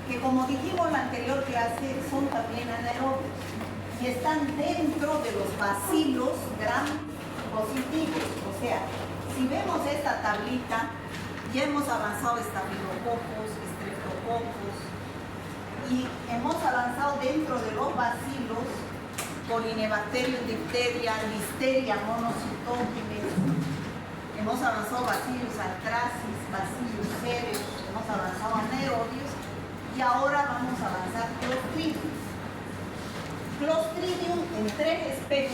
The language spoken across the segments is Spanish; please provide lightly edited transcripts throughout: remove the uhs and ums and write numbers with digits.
que como dijimos en la anterior clase, son también anaerobios y están dentro de los bacilos gram positivos. O sea, si vemos esta tablita, ya hemos avanzado estafilococos, estreptococos y hemos avanzado dentro de los bacilos Polinebacterium, difteria, listeria, monocytogenes. Hemos avanzado bacillus anthracis, bacillus cereus, hemos avanzado anaerobios y ahora vamos a avanzar Clostridium. Clostridium en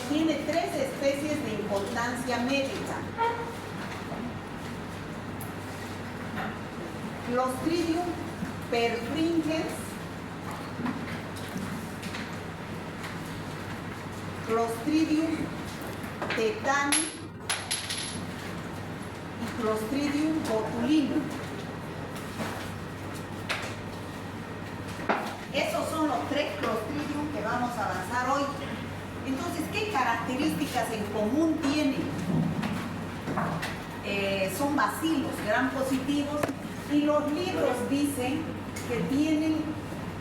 tiene tres especies de importancia médica. Clostridium perfringens, Clostridium tetani y Clostridium botulinum. Esos son los tres Clostridium que vamos a avanzar hoy. Entonces, ¿qué características en común tienen? Son bacilos gram positivos y los libros dicen que tienen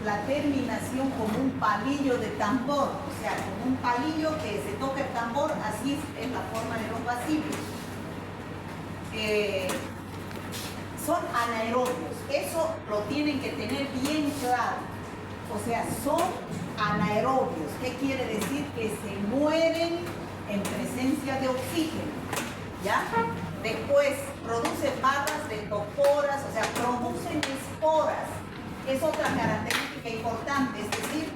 la terminación como un palillo de tambor, o sea, como un palillo que se toca el tambor, así es la forma de los bacilos. Son anaerobios, eso lo tienen que tener bien claro, o sea, son anaerobios. ¿Qué quiere decir? Que se mueren en presencia de oxígeno, ¿ya? Después producen barras de toporas, o sea, producen esporas. Es otra característica importante, es decir,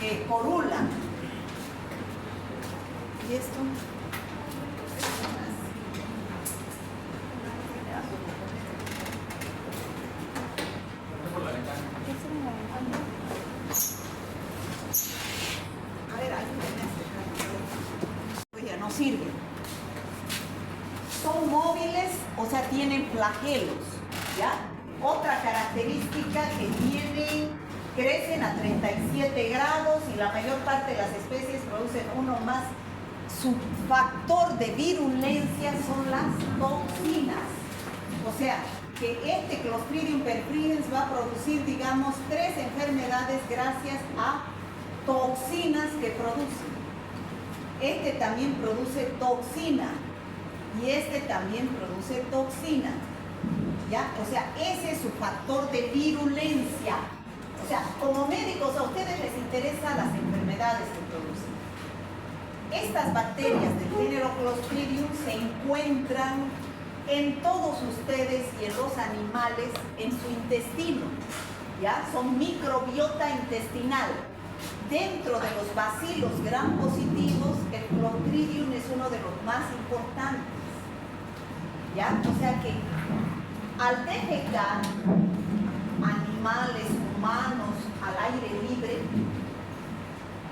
que corulan. ¿Y esto? A ver, ayúdenme a acercar. Pues ya no sirve. Son móviles, o sea, tienen flagelos, ¿ya? Otra característica que tienen, crecen a 37 grados y la mayor parte de las especies producen uno más. Su factor de virulencia son las toxinas. O sea, que este Clostridium perfringens va a producir, digamos, 3 enfermedades gracias a toxinas que producen. Este también produce toxina y este también produce toxina. ¿Ya? O sea, ese es su factor de virulencia. O sea, como médicos a ustedes les interesan las enfermedades que producen. Estas bacterias del género Clostridium se encuentran en todos ustedes y en los animales en su intestino. ¿Ya? Son microbiota intestinal. Dentro de los bacilos gram positivos, el Clostridium es uno de los más importantes. ¿Ya? O sea que al defecar animales, humanos, al aire libre,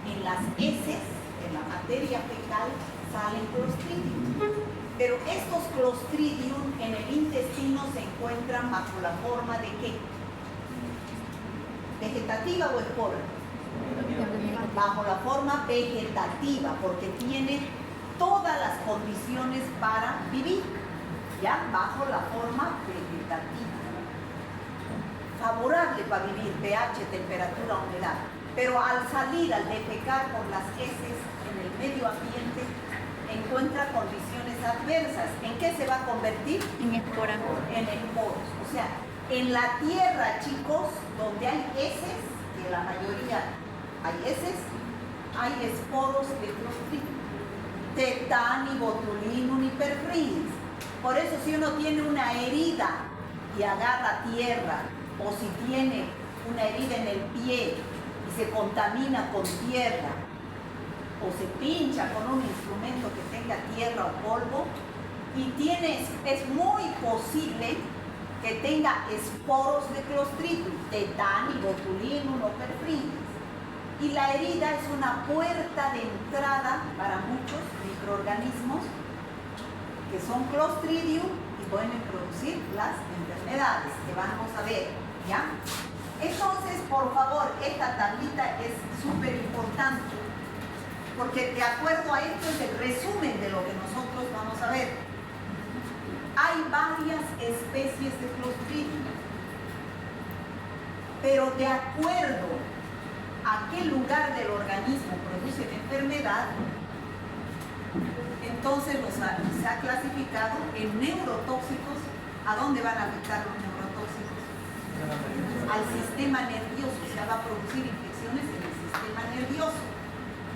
en las heces, en la materia fecal, salen Clostridium. Pero estos Clostridium en el intestino se encuentran bajo la forma de ¿qué? ¿Vegetativa o espora? Bajo la forma vegetativa, porque tiene todas las condiciones para vivir. Ya bajo la forma vegetativa, favorable para vivir, pH, temperatura, humedad, pero al salir, al defecar por las heces en el medio ambiente, encuentra condiciones adversas. ¿En qué se va a convertir? En esporas. En esporos. O sea, en la tierra, chicos, donde hay heces, que la mayoría hay heces, hay esporos de Clostridium, tetani, botulinum y perfringens. Por eso si uno tiene una herida y agarra tierra, o si tiene una herida en el pie y se contamina con tierra, o se pincha con un instrumento que tenga tierra o polvo, y es muy posible que tenga esporos de Clostridium, tetani, botulinum o perfringens. Y la herida es una puerta de entrada para muchos microorganismos que son Clostridium y pueden producir las enfermedades que vamos a ver, ¿ya? Entonces, por favor, esta tablita es súper importante, porque de acuerdo a esto es el resumen de lo que nosotros vamos a ver. Hay varias especies de Clostridium. pero de acuerdo a qué lugar del organismo produce la enfermedad, entonces se ha clasificado en neurotóxicos. ¿A dónde van a afectar los neurotóxicos? Al sistema nervioso, o sea, va a producir infecciones en el sistema nervioso.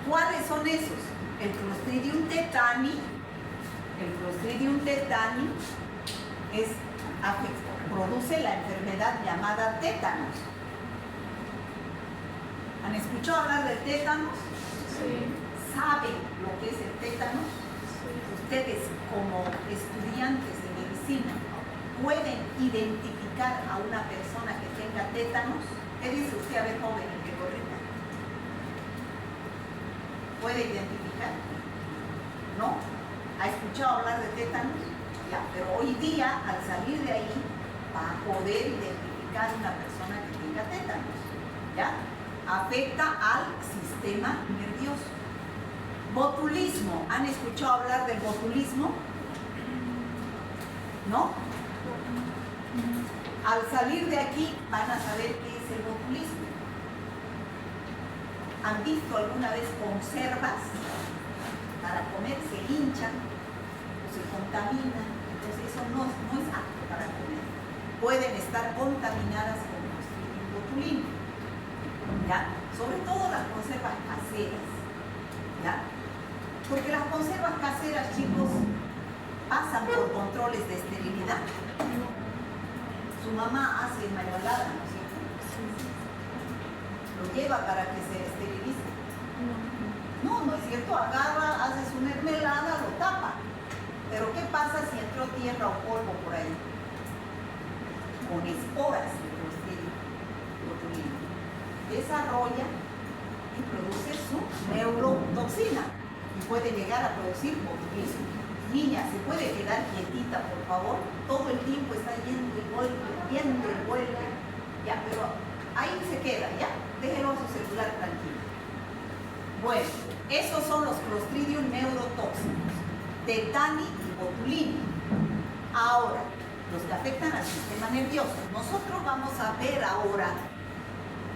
¿Cuáles son esos? El Clostridium tetani. El Clostridium tetani produce la enfermedad llamada tétanos. ¿Han escuchado hablar del tétanos? Sí. ¿Saben lo que es el tétanos? Sí. Ustedes, como estudiantes de medicina, ¿pueden identificar a una persona que tenga tétanos? ¿Qué dice usted? A ver, joven, el que corrija. ¿Puede identificar? ¿No? ¿Ha escuchado hablar de tétanos? Ya, pero hoy día, al salir de ahí, va a poder identificar una persona que tenga tétanos. ¿Ya? Afecta al sistema nervioso. Botulismo. ¿Han escuchado hablar del botulismo? ¿No? Al salir de aquí van a saber qué es el botulismo. ¿Han visto alguna vez conservas para comer? Se hinchan o se contaminan. Entonces eso no es apto para comer. Pueden estar contaminadas con Clostridium botulinum. ¿Ya? Sobre todo las conservas caseras. ¿Ya? Porque las conservas caseras, chicos, pasan por controles de esterilidad. Su mamá hace mayolada, ¿no es cierto? Lo lleva para que se esterilice. No es cierto. Agarra, hace su mermelada, lo tapa. Pero ¿qué pasa si entró tierra o polvo por ahí? Con esporas de Clostridium botulinum. Desarrolla y produce su neurotoxina y puede llegar a producir botulismo. Niña, ¿se puede quedar quietita, por favor? Todo el tiempo está yendo y vuelve. Ya, pero ahí se queda, ¿ya? Déjelo a su celular tranquilo. Bueno, esos son los Clostridium neurotóxicos, tetani y botulinum. Ahora, los que afectan al sistema nervioso. Nosotros vamos a ver ahora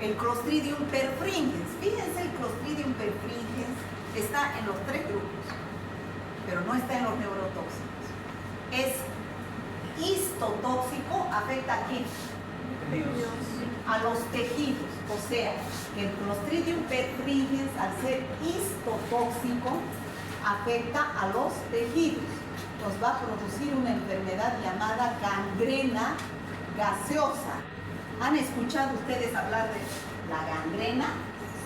el Clostridium perfringens. Fíjense, el Clostridium perfringens está en los 3 grupos, pero no está en los neurotóxicos. Es histotóxico, ¿afecta a quién? A los tejidos. O sea, el Clostridium perfringens, al ser histotóxico, afecta a los tejidos. Nos va a producir una enfermedad llamada gangrena gaseosa. ¿Han escuchado ustedes hablar de la gangrena?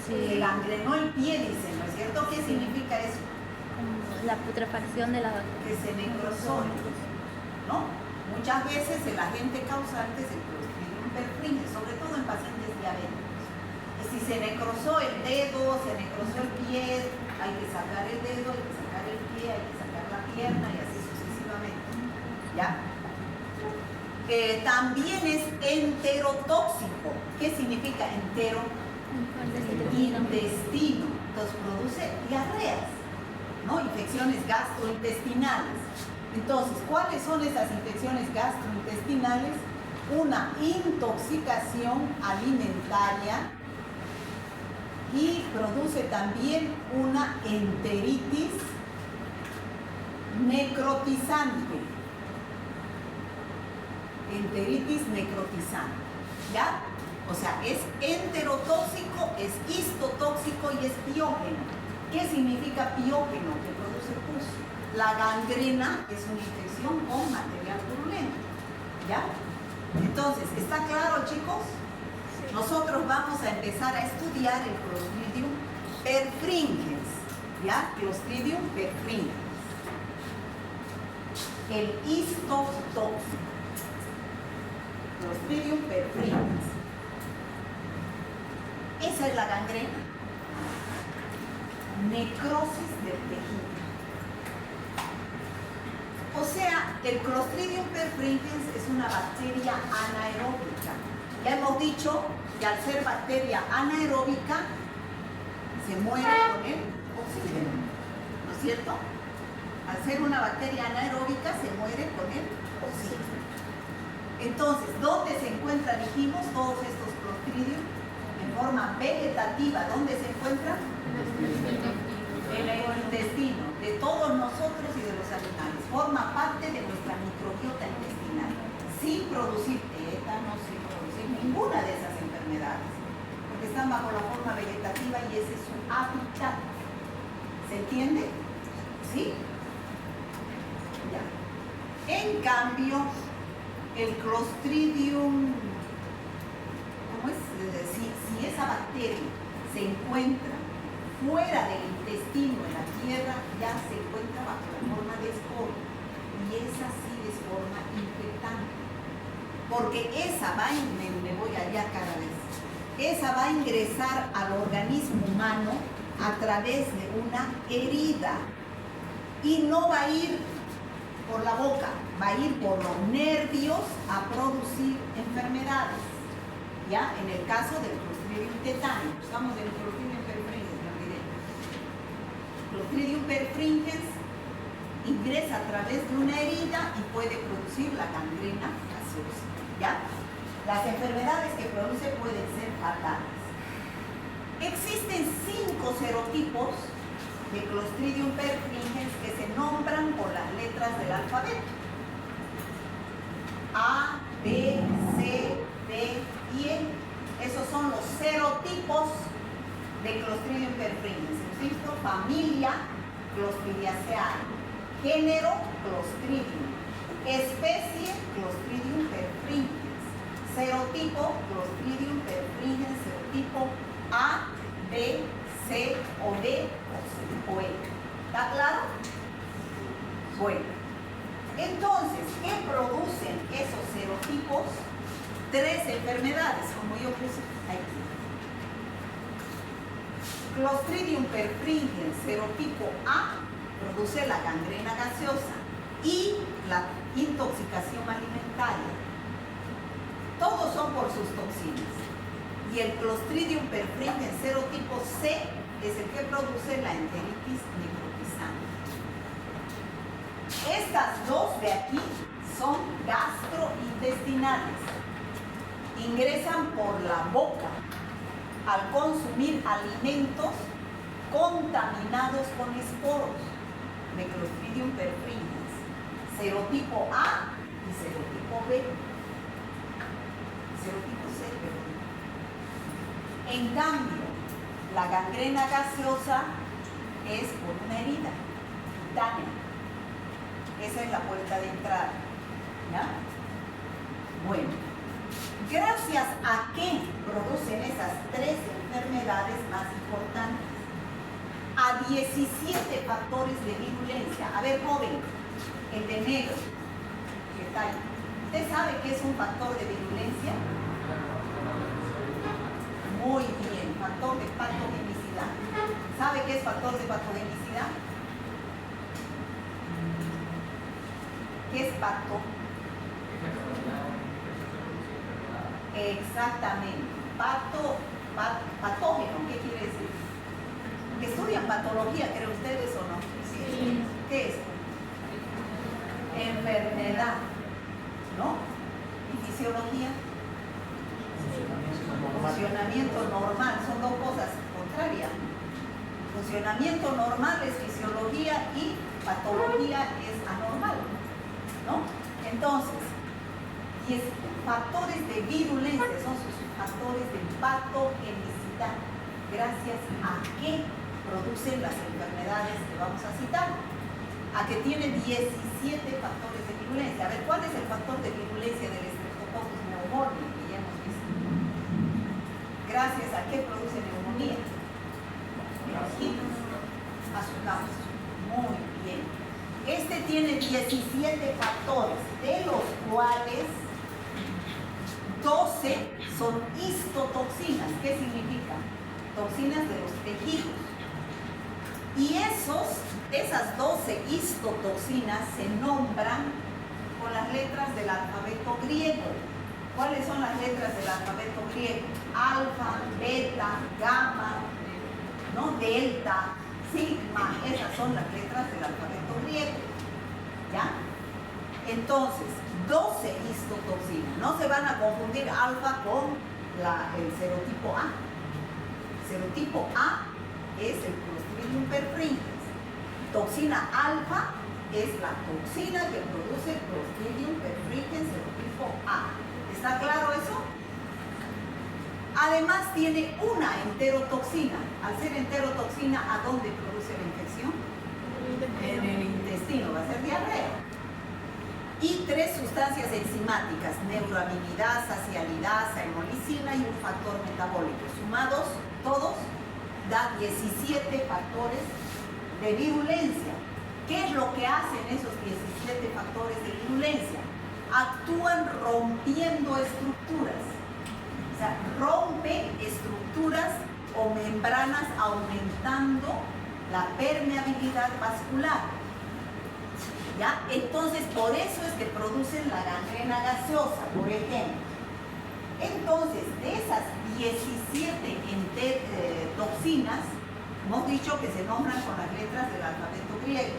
Sí. Se gangrenó el pie, dicen, ¿no es cierto? ¿Qué significa eso? La putrefacción de la... Que se necrosó, ¿no? Muchas veces el agente causante es el Clostridium perfringens, sobre todo en pacientes diabéticos. Y si se necrosó el dedo, se necrosó el pie, hay que sacar el dedo, hay que sacar el pie, hay que sacar la pierna y así sucesivamente. ¿Ya? También es enterotóxico. ¿Qué significa entero? Intestino. Entonces produce diarreas, ¿no? Infecciones gastrointestinales. Entonces, ¿cuáles son esas infecciones gastrointestinales? Una intoxicación alimentaria y produce también una enteritis necrotizante. Enteritis necrotizante, ¿ya? O sea, es enterotóxico, es histotóxico y es piógeno. ¿Qué significa piógeno? Que produce pus. La gangrena es una infección con material purulento, ¿ya? Entonces, ¿está claro, chicos? Sí. Nosotros vamos a empezar a estudiar el Clostridium perfringens, ¿ya? Clostridium perfringens. El histotóxico. Clostridium perfringens. Esa es la gangrena. Necrosis del tejido. O sea, el Clostridium perfringens es una bacteria anaeróbica. Ya hemos dicho que al ser bacteria anaeróbica se muere con el oxígeno, ¿no es cierto? Al ser una bacteria anaeróbica se muere con el oxígeno. Entonces, ¿dónde se encuentra, dijimos, todos estos clostridium? En forma vegetativa. ¿Dónde se encuentran? En el intestino de todos nosotros y de los animales. Forma parte de nuestra microbiota intestinal, sin producir tétanos, sin producir ninguna de esas enfermedades, porque están bajo la forma vegetativa y ese es su hábitat. ¿Se entiende? ¿Sí? Ya. En cambio, el Clostridium, ¿cómo es? Si esa bacteria se encuentra fuera del intestino, en la tierra, ya se encuentra bajo la forma de esporo. Y esa sí es forma infectante. Porque esa va, me voy allá cada vez, esa va a ingresar al organismo humano a través de una herida. Y no va a ir por la boca, va a ir por los nervios a producir enfermedades. ¿Ya? En el caso del Clostridium tetani, estamos en el Clostridium perfringens, me olvidé. Clostridium perfringens ingresa a través de una herida y puede producir la gangrena gaseosa. ¿Ya? Las enfermedades que produce pueden ser fatales. Existen 5 serotipos de Clostridium perfringens que se nombran por las letras del alfabeto. A, B, C, D y E. Esos son los serotipos de Clostridium perfringens. ¿Listo? Familia, Clostridiaceae. Género, Clostridium. Especie, Clostridium perfringens. Serotipo, Clostridium perfringens. Serotipo A, B, C o D o E. ¿Está claro? Bueno. Entonces, ¿qué producen esos serotipos? 3 enfermedades, como yo puse aquí. Clostridium perfringens serotipo A produce la gangrena gaseosa y la intoxicación alimentaria. Todos son por sus toxinas. Y el Clostridium perfringens serotipo C es el que produce la enteritis necrotizante. Estas dos de aquí son gastrointestinales. Ingresan por la boca al consumir alimentos contaminados con esporos de Clostridium perfringens, serotipo A y serotipo B. Serotipo C, perdón. En cambio, la gangrena gaseosa es por una herida cutánea. Esa es la puerta de entrada. ¿Ya? Bueno, gracias a qué producen esas 3 enfermedades más importantes, a 17 factores de virulencia. A ver, joven, el de negro, ¿qué tal? ¿Usted sabe qué es un factor de virulencia? Muy bien, factor de patogenicidad. ¿Sabe qué es factor de patogenicidad? ¿Qué es pato? Exactamente. Patógeno, ¿qué quiere decir? ¿Que estudian patología, creen ustedes o no? Sí. ¿Qué es? Enfermedad, ¿no? ¿Y fisiología? Funcionamiento normal, son dos cosas contrarias. Funcionamiento normal es fisiología y patología es anormal, ¿no? Entonces, factores de virulencia son sus factores de patogenicidad, gracias a qué producen las enfermedades que vamos a citar, a que tiene 17 factores de virulencia. A ver, ¿cuál es el factor de virulencia del Streptococcus pneumoniae que ya hemos visto? Gracias a qué produce neumonía. A su causa. Muy bien. Este tiene 17 factores, de los cuales 12 son histotoxinas. ¿Qué significa? Toxinas de los tejidos. Y esas 12 histotoxinas se nombran con las letras del alfabeto griego. ¿Cuáles son las letras del alfabeto griego? Alfa, beta, gamma, ¿no? Delta, sigma. Esas son las letras del alfabeto griego. ¿Ya? Entonces, 12 histotoxinas. No se van a confundir alfa con el serotipo A. Serotipo A es el Clostridium perfringens. Toxina alfa es la toxina que produce el Clostridium perfringens serotipo A. ¿Está claro eso? Además tiene una enterotoxina. Al ser enterotoxina, ¿a dónde produce la infección? En el intestino, va a ser diarrea. Y 3 sustancias enzimáticas, neuroaminidasa, cialidasa, hemolicina y un factor metabólico. Sumados todos, da 17 factores de virulencia. ¿Qué es lo que hacen esos 17 factores de virulencia? Actúan rompiendo estructuras. O sea, rompen estructuras o membranas aumentando la permeabilidad vascular. ¿Ya? Entonces, por eso es que producen la gangrena gaseosa, por ejemplo. Entonces, de esas 17 toxinas, hemos dicho que se nombran con las letras del alfabeto griego.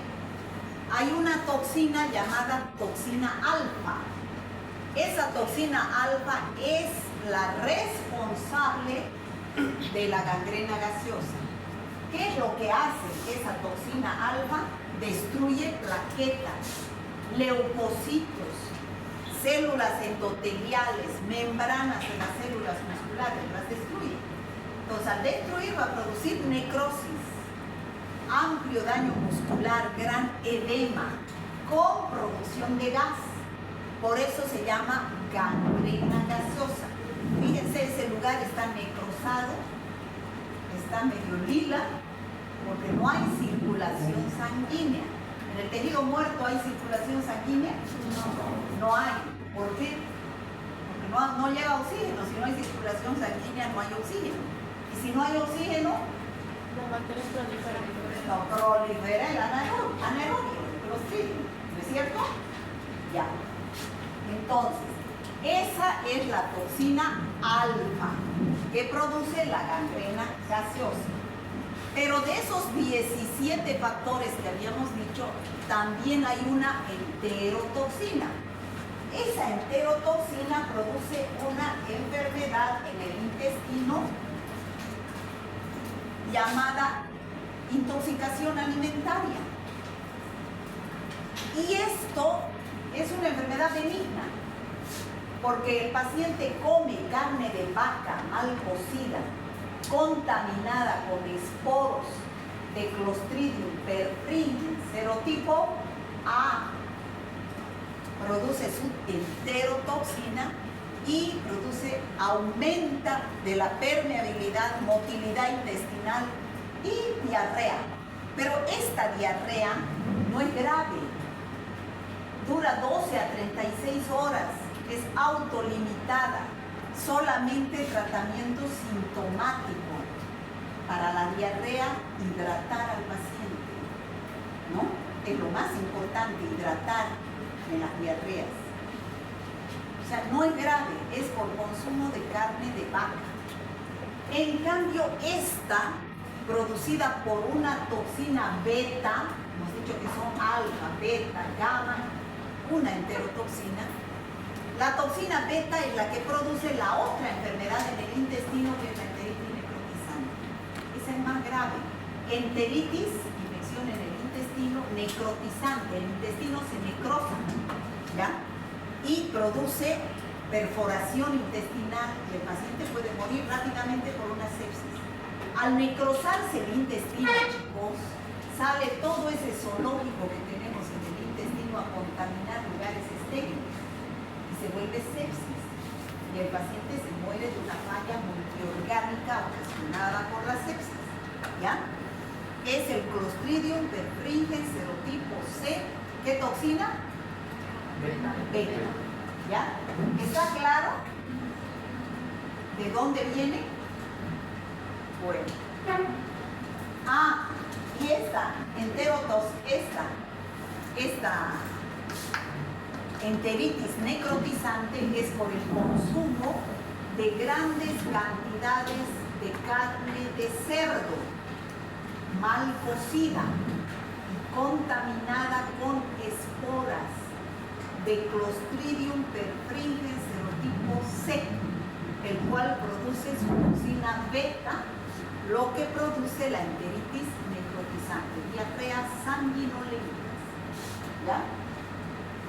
Hay una toxina llamada toxina alfa. Esa toxina alfa es la responsable de la gangrena gaseosa. ¿Qué es lo que hace esa toxina alfa? Destruye plaquetas, leucocitos, células endoteliales, membranas de las células musculares, las destruye. Entonces, al destruir va a producir necrosis, amplio daño muscular, gran edema, con producción de gas. Por eso se llama gangrena gaseosa. Fíjense, ese lugar está necrosado, está medio lila, porque no hay circulación sanguínea. ¿En el tejido muerto hay circulación sanguínea? No hay. ¿Por qué? Porque no llega oxígeno. Si no hay circulación sanguínea, no hay oxígeno. Y si no hay oxígeno, Las bacterias proliferan. no prolifera el anaerobio, el Clostridium. ¿No es cierto? Ya. Entonces, esa es la toxina alfa que produce la gangrena gaseosa. Pero de esos 17 factores que habíamos dicho, también hay una enterotoxina. Esa enterotoxina produce una enfermedad en el intestino llamada intoxicación alimentaria. Y esto es una enfermedad benigna, porque el paciente come carne de vaca mal cocida, contaminada con esporos de Clostridium perfringens serotipo A, produce su enterotoxina y aumenta de la permeabilidad, motilidad intestinal y diarrea. Pero esta diarrea no es grave, dura 12 a 36 horas, es autolimitada, solamente tratamiento sintomático. Para la diarrea, hidratar al paciente, ¿no? Es lo más importante, hidratar en las diarreas. O sea, no es grave, es por consumo de carne de vaca. En cambio, esta, producida por una toxina beta, hemos dicho que son alfa, beta, gamma, una enterotoxina. La toxina beta es la que produce la otra enfermedad en el intestino, que es la enteritis necrotizante. Esa es más grave. Enteritis, infección en el intestino, necrotizante, el intestino se necrosa, ¿ya? Y produce perforación intestinal y el paciente puede morir rápidamente por una sepsis. Al necrosarse el intestino, chicos, sale todo ese zoológico que tenemos en el intestino a contaminar lugares estériles y se vuelve sepsis. Y el paciente se muere de una falla multiorgánica ocasionada por la sepsis. ¿Ya? Es el Clostridium perfringens serotipo C. ¿Qué toxina? Beta. ¿Ya? ¿Está claro de dónde viene? Bueno. Y esta enteritis necrotizante es por el consumo de grandes cantidades de carne de cerdo mal cocida y contaminada con esporas de Clostridium perfringens serotipo C, el cual produce su toxina beta, lo que produce la enteritis necrotizante, diarreas sanguinolentas. ¿Ya?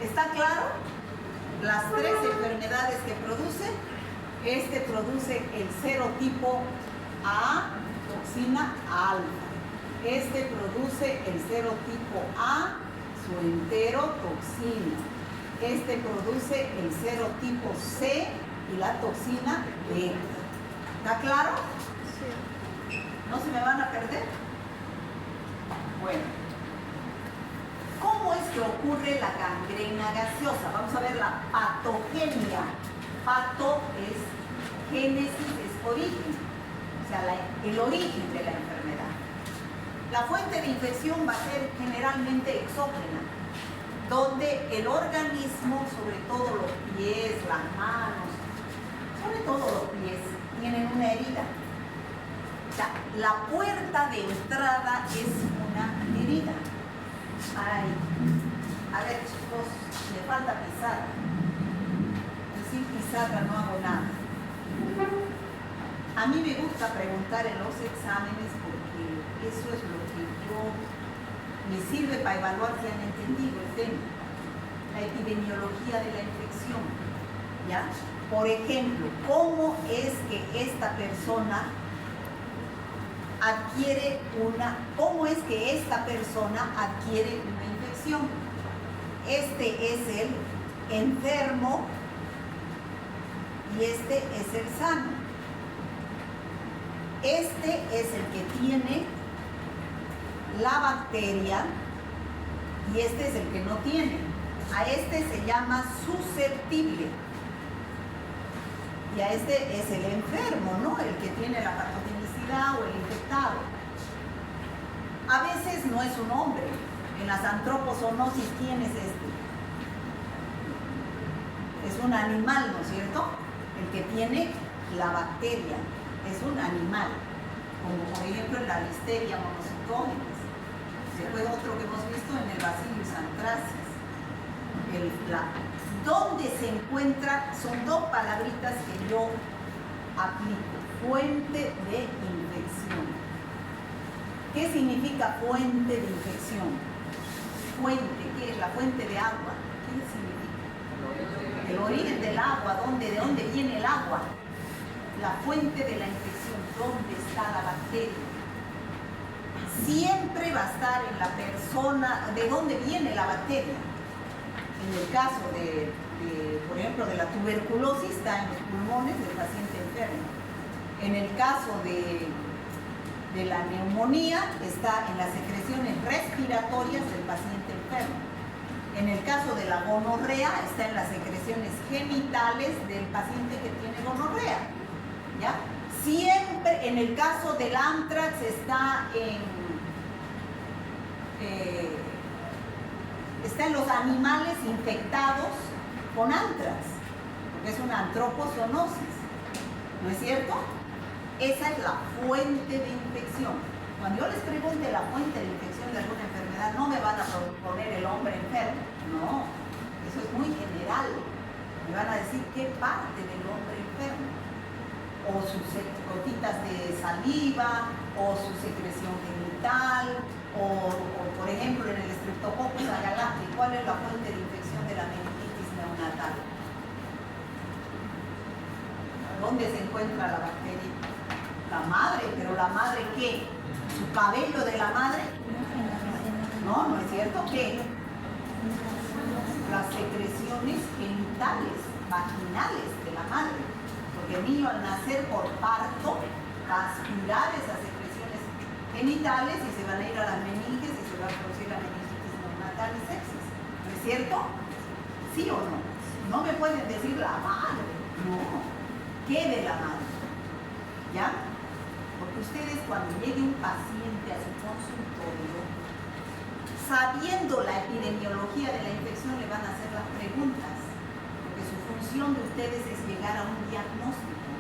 ¿Está claro? Las tres enfermedades que produce, este produce el serotipo A, toxina alfa. Este produce el serotipo A, su enterotoxina. Este produce el serotipo C y la toxina beta. ¿Está claro? Sí. ¿No se me van a perder? Bueno, ¿cómo es que ocurre la gangrena gaseosa? Vamos a ver la patogenia. Pato es génesis, es origen, o sea, el origen de la enfermedad. La fuente de infección va a ser generalmente exógena, donde el organismo, sobre todo los pies, las manos, sobre todo los pies, tienen una herida. O sea, la puerta de entrada es una herida. Ay, a ver chicos, me falta pizarra. Y sin pizarra no hago nada. A mí me gusta preguntar en los exámenes porque eso es lo que me sirve para evaluar si han entendido el tema. La epidemiología de la infección. ¿Ya? Por ejemplo, ¿cómo es que esta persona adquiere una infección? Este es el enfermo y este es el sano. Este es el que tiene la bacteria y este es el que no tiene. A este se llama susceptible. Y a este es el enfermo, ¿no? El que tiene la patogenicidad o el infectado. A veces no es un hombre. En las antropozonosis, ¿quién es este? Es un animal, ¿no es cierto? El que tiene la bacteria. Es un animal. Como por ejemplo en la listeria monocytogenes. Después otro que hemos visto en el Bacillus anthracis. ¿Dónde se encuentra? Son dos palabritas que yo aplico. Fuente de infección. ¿Qué significa fuente de infección? Fuente, ¿qué es? La fuente de agua. ¿Qué significa? El origen del agua, ¿de dónde viene el agua? La fuente de la infección, ¿dónde está la bacteria? Siempre va a estar en la persona, ¿de dónde viene la bacteria? En el caso por ejemplo, de la tuberculosis, está en los pulmones del paciente enfermo. En el caso de la neumonía, está en las secreciones respiratorias del paciente enfermo. En el caso de la gonorrea, está en las secreciones genitales del paciente que tiene gonorrea. ¿Ya? Siempre, en el caso del anthrax, está en los animales infectados con anthrax, porque es una antropozonosis, ¿no es cierto? Esa es la fuente de infección. Cuando yo les pregunte la fuente de infección de alguna enfermedad, no me van a poner el hombre enfermo, no, eso es muy general. Me van a decir qué parte del hombre enfermo, o sus gotitas de saliva, o su secreción genital, o por ejemplo en el Streptococcus agalacti, ¿cuál es la fuente de infección de la meningitis neonatal? ¿Dónde se encuentra la bacteria? La madre, pero ¿la madre qué? ¿Su cabello de la madre? No, ¿no es cierto? ¿Qué? Las secreciones genitales, vaginales de la madre. Porque el niño al nacer por parto va a aspirar esas secreciones genitales y se van a ir a las meninges y se va a producir la meningitis neonatal y sepsis. ¿No es cierto? ¿Sí o no? No me pueden decir la madre. No. ¿Qué de la madre? ¿Ya? Porque ustedes cuando llegue un paciente a su consultorio, sabiendo la epidemiología de la infección, le van a hacer las preguntas. Porque su función de ustedes es llegar a un diagnóstico.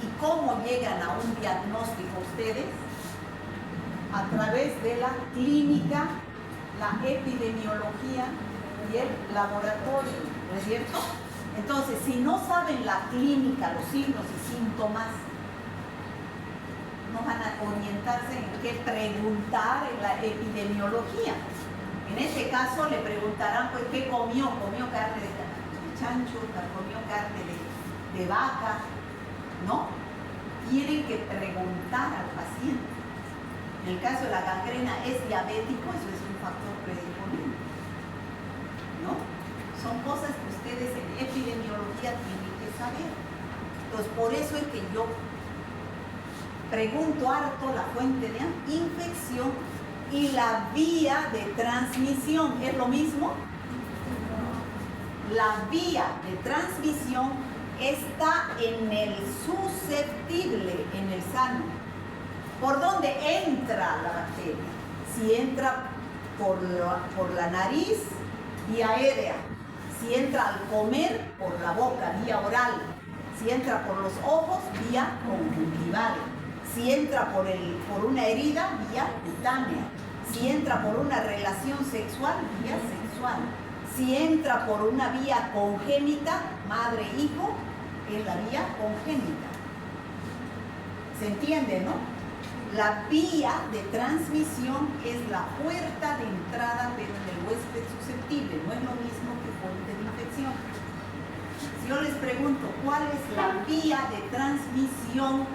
¿Y cómo llegan a un diagnóstico ustedes? A través de la clínica, la epidemiología y el laboratorio. ¿No es cierto? Entonces, si no saben la clínica, los signos y síntomas, no van a orientarse en qué preguntar en la epidemiología. En este caso le preguntarán, pues, ¿qué comió? ¿Comió carne de chancho? ¿Comió carne de vaca? ¿No? Tienen que preguntar al paciente. En el caso de la gangrena, ¿es diabético? Eso es un factor predisponente, ¿no? Son cosas que ustedes en epidemiología tienen que saber. Entonces, por eso es que yo pregunto harto la fuente de infección y la vía de transmisión. ¿Es lo mismo? La vía de transmisión está en el susceptible, en el sano. ¿Por dónde entra la bacteria? Si entra por la nariz, vía aérea. Si entra al comer, por la boca, vía oral. Si entra por los ojos, vía conjuntival. Si entra por una herida, vía cutánea. Si entra por una relación sexual, vía sexual. Si entra por una vía congénita, madre-hijo, es la vía congénita. ¿Se entiende, no? La vía de transmisión es la puerta de entrada, pero en el huésped susceptible. No es lo mismo que fuente de infección. Si yo les pregunto, ¿cuál es la vía de transmisión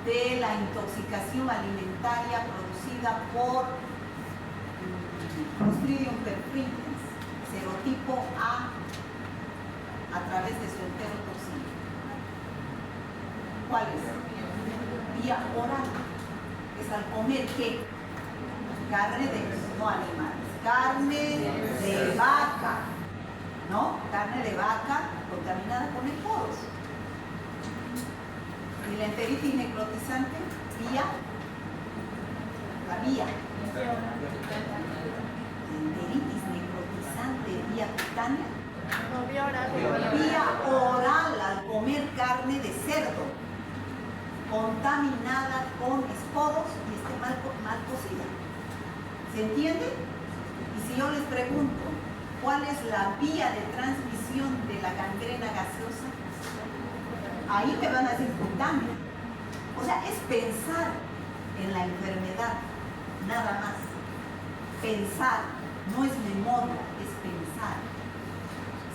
de la intoxicación alimentaria producida por Clostridium perfringens, serotipo A través de su enterotoxina? ¿Cuál es? Vía oral. Es al comer ¿qué? Carne no animales, carne de vaca, ¿no? Carne de vaca contaminada con esporos. Y la enteritis necrotizante, vía, la vía. Enteritis necrotizante, vía cutánea. No, vía oral. Vía oral al comer carne de cerdo, contaminada con esporos y mal cocida. ¿Se entiende? Y si yo les pregunto, ¿cuál es la vía de transmisión de la gangrena gaseosa? Ahí me van a decir cutánea. O sea, es pensar en la enfermedad, nada más. Pensar, no es memoria, es pensar.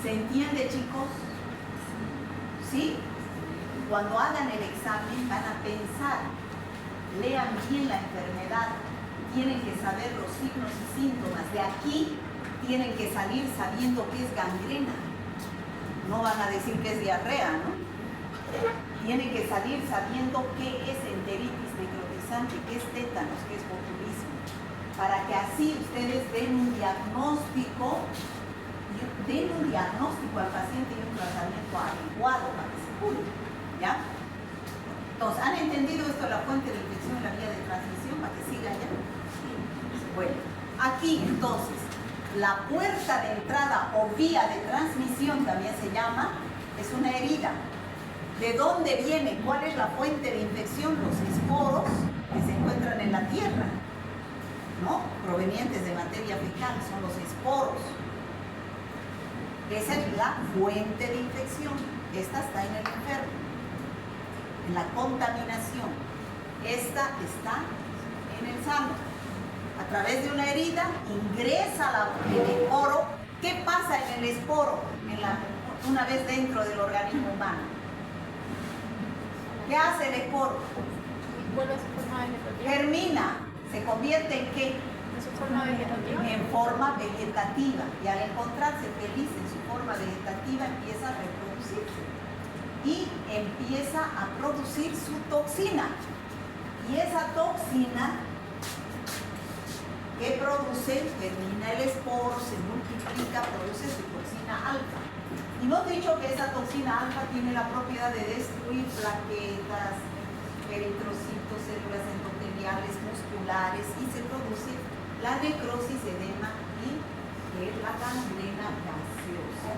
¿Se entiende, chicos? ¿Sí? Cuando hagan el examen van a pensar, lean bien la enfermedad, tienen que saber los signos y síntomas. De aquí tienen que salir sabiendo qué es gangrena. No van a decir que es diarrea, ¿no? Tienen que salir sabiendo qué es enteritis necrotizante, qué es tétanos, qué es botulismo, para que así ustedes den un diagnóstico al paciente y un tratamiento adecuado para que se cure. ¿Ya? Entonces, ¿han entendido esto de la fuente de infección y la vía de transmisión? Para que siga ya. Bueno, aquí entonces, la puerta de entrada o vía de transmisión también se llama, es una herida. ¿De dónde viene? ¿Cuál es la fuente de infección? Los esporos que se encuentran en la tierra, ¿no? Provenientes de materia fecal, son los esporos. Esa es la fuente de infección. Esta está en el enfermo, en la contaminación. Esta está en el sano. A través de una herida ingresa el esporo. ¿Qué pasa en el esporo una vez dentro del organismo humano? ¿Qué hace el esporo? Vuelve a su forma vegetativa. Germina. ¿Se convierte en qué? En su forma vegetativa. En forma vegetativa. Y al encontrarse feliz en su forma vegetativa empieza a reproducirse. Y empieza a producir su toxina. Y esa toxina que produce, termina el esporo, se multiplica, produce su toxina alfa. Y no he dicho que esa toxina alfa tiene la propiedad de destruir plaquetas, eritrocitos, células endoteliales, musculares, y se produce la necrosis, edema y la gangrena gaseosa.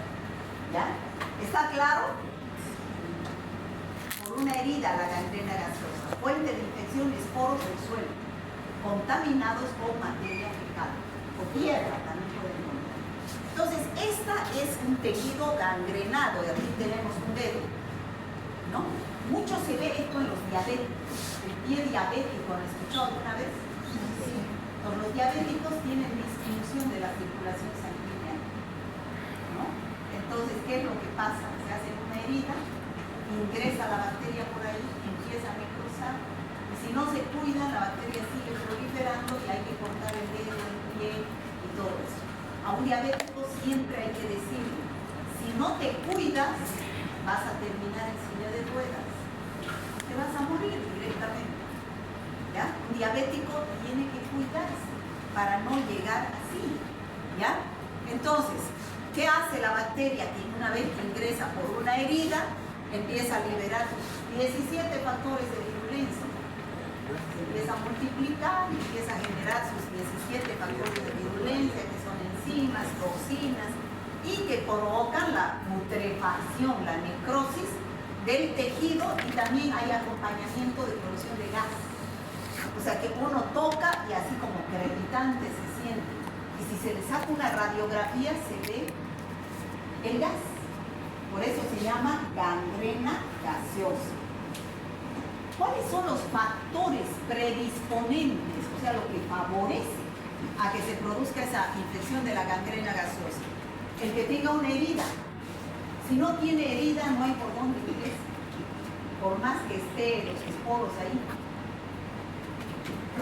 ¿Ya? ¿Está claro? Por una herida la gangrena gaseosa. Fuente de infección, esporos del suelo, contaminados con materia fecal o tierra también pueden encontrar. Entonces, esta es un tejido gangrenado, y aquí tenemos un dedo, ¿no? Mucho se ve esto en los diabéticos. El pie diabético, ¿lo escuchó alguna vez? Sí. Entonces, los diabéticos tienen disminución de la circulación sanguínea, ¿no? Entonces, ¿qué es lo que pasa? Se hace una herida, ingresa la bacteria por ahí, empieza a necrosar, y si no se cuida, la bacteria sigue proliferando y hay que cortar el dedo, el pie y todo eso. A un diabético siempre hay que decirle, si no te cuidas, vas a terminar en silla de ruedas. Te vas a morir directamente. ¿Ya? Un diabético tiene que cuidarse para no llegar así. ¿Ya? Entonces, ¿qué hace la bacteria que una vez que ingresa por una herida, empieza a liberar 17 factores de virulencia? Se empieza a multiplicar y empieza a generar sus 17 factores de virulencia, que son enzimas, toxinas, y que provocan la putrefacción, la necrosis del tejido, y también hay acompañamiento de producción de gas. O sea que uno toca y así como crepitante se siente. Y si se le saca una radiografía se ve el gas. Por eso se llama gangrena gaseosa. ¿Cuáles son los factores predisponentes, o sea, lo que favorece a que se produzca esa infección de la gangrena gaseosa? El que tenga una herida. Si no tiene herida, no hay por dónde ingrese, por más que esté los esporos ahí.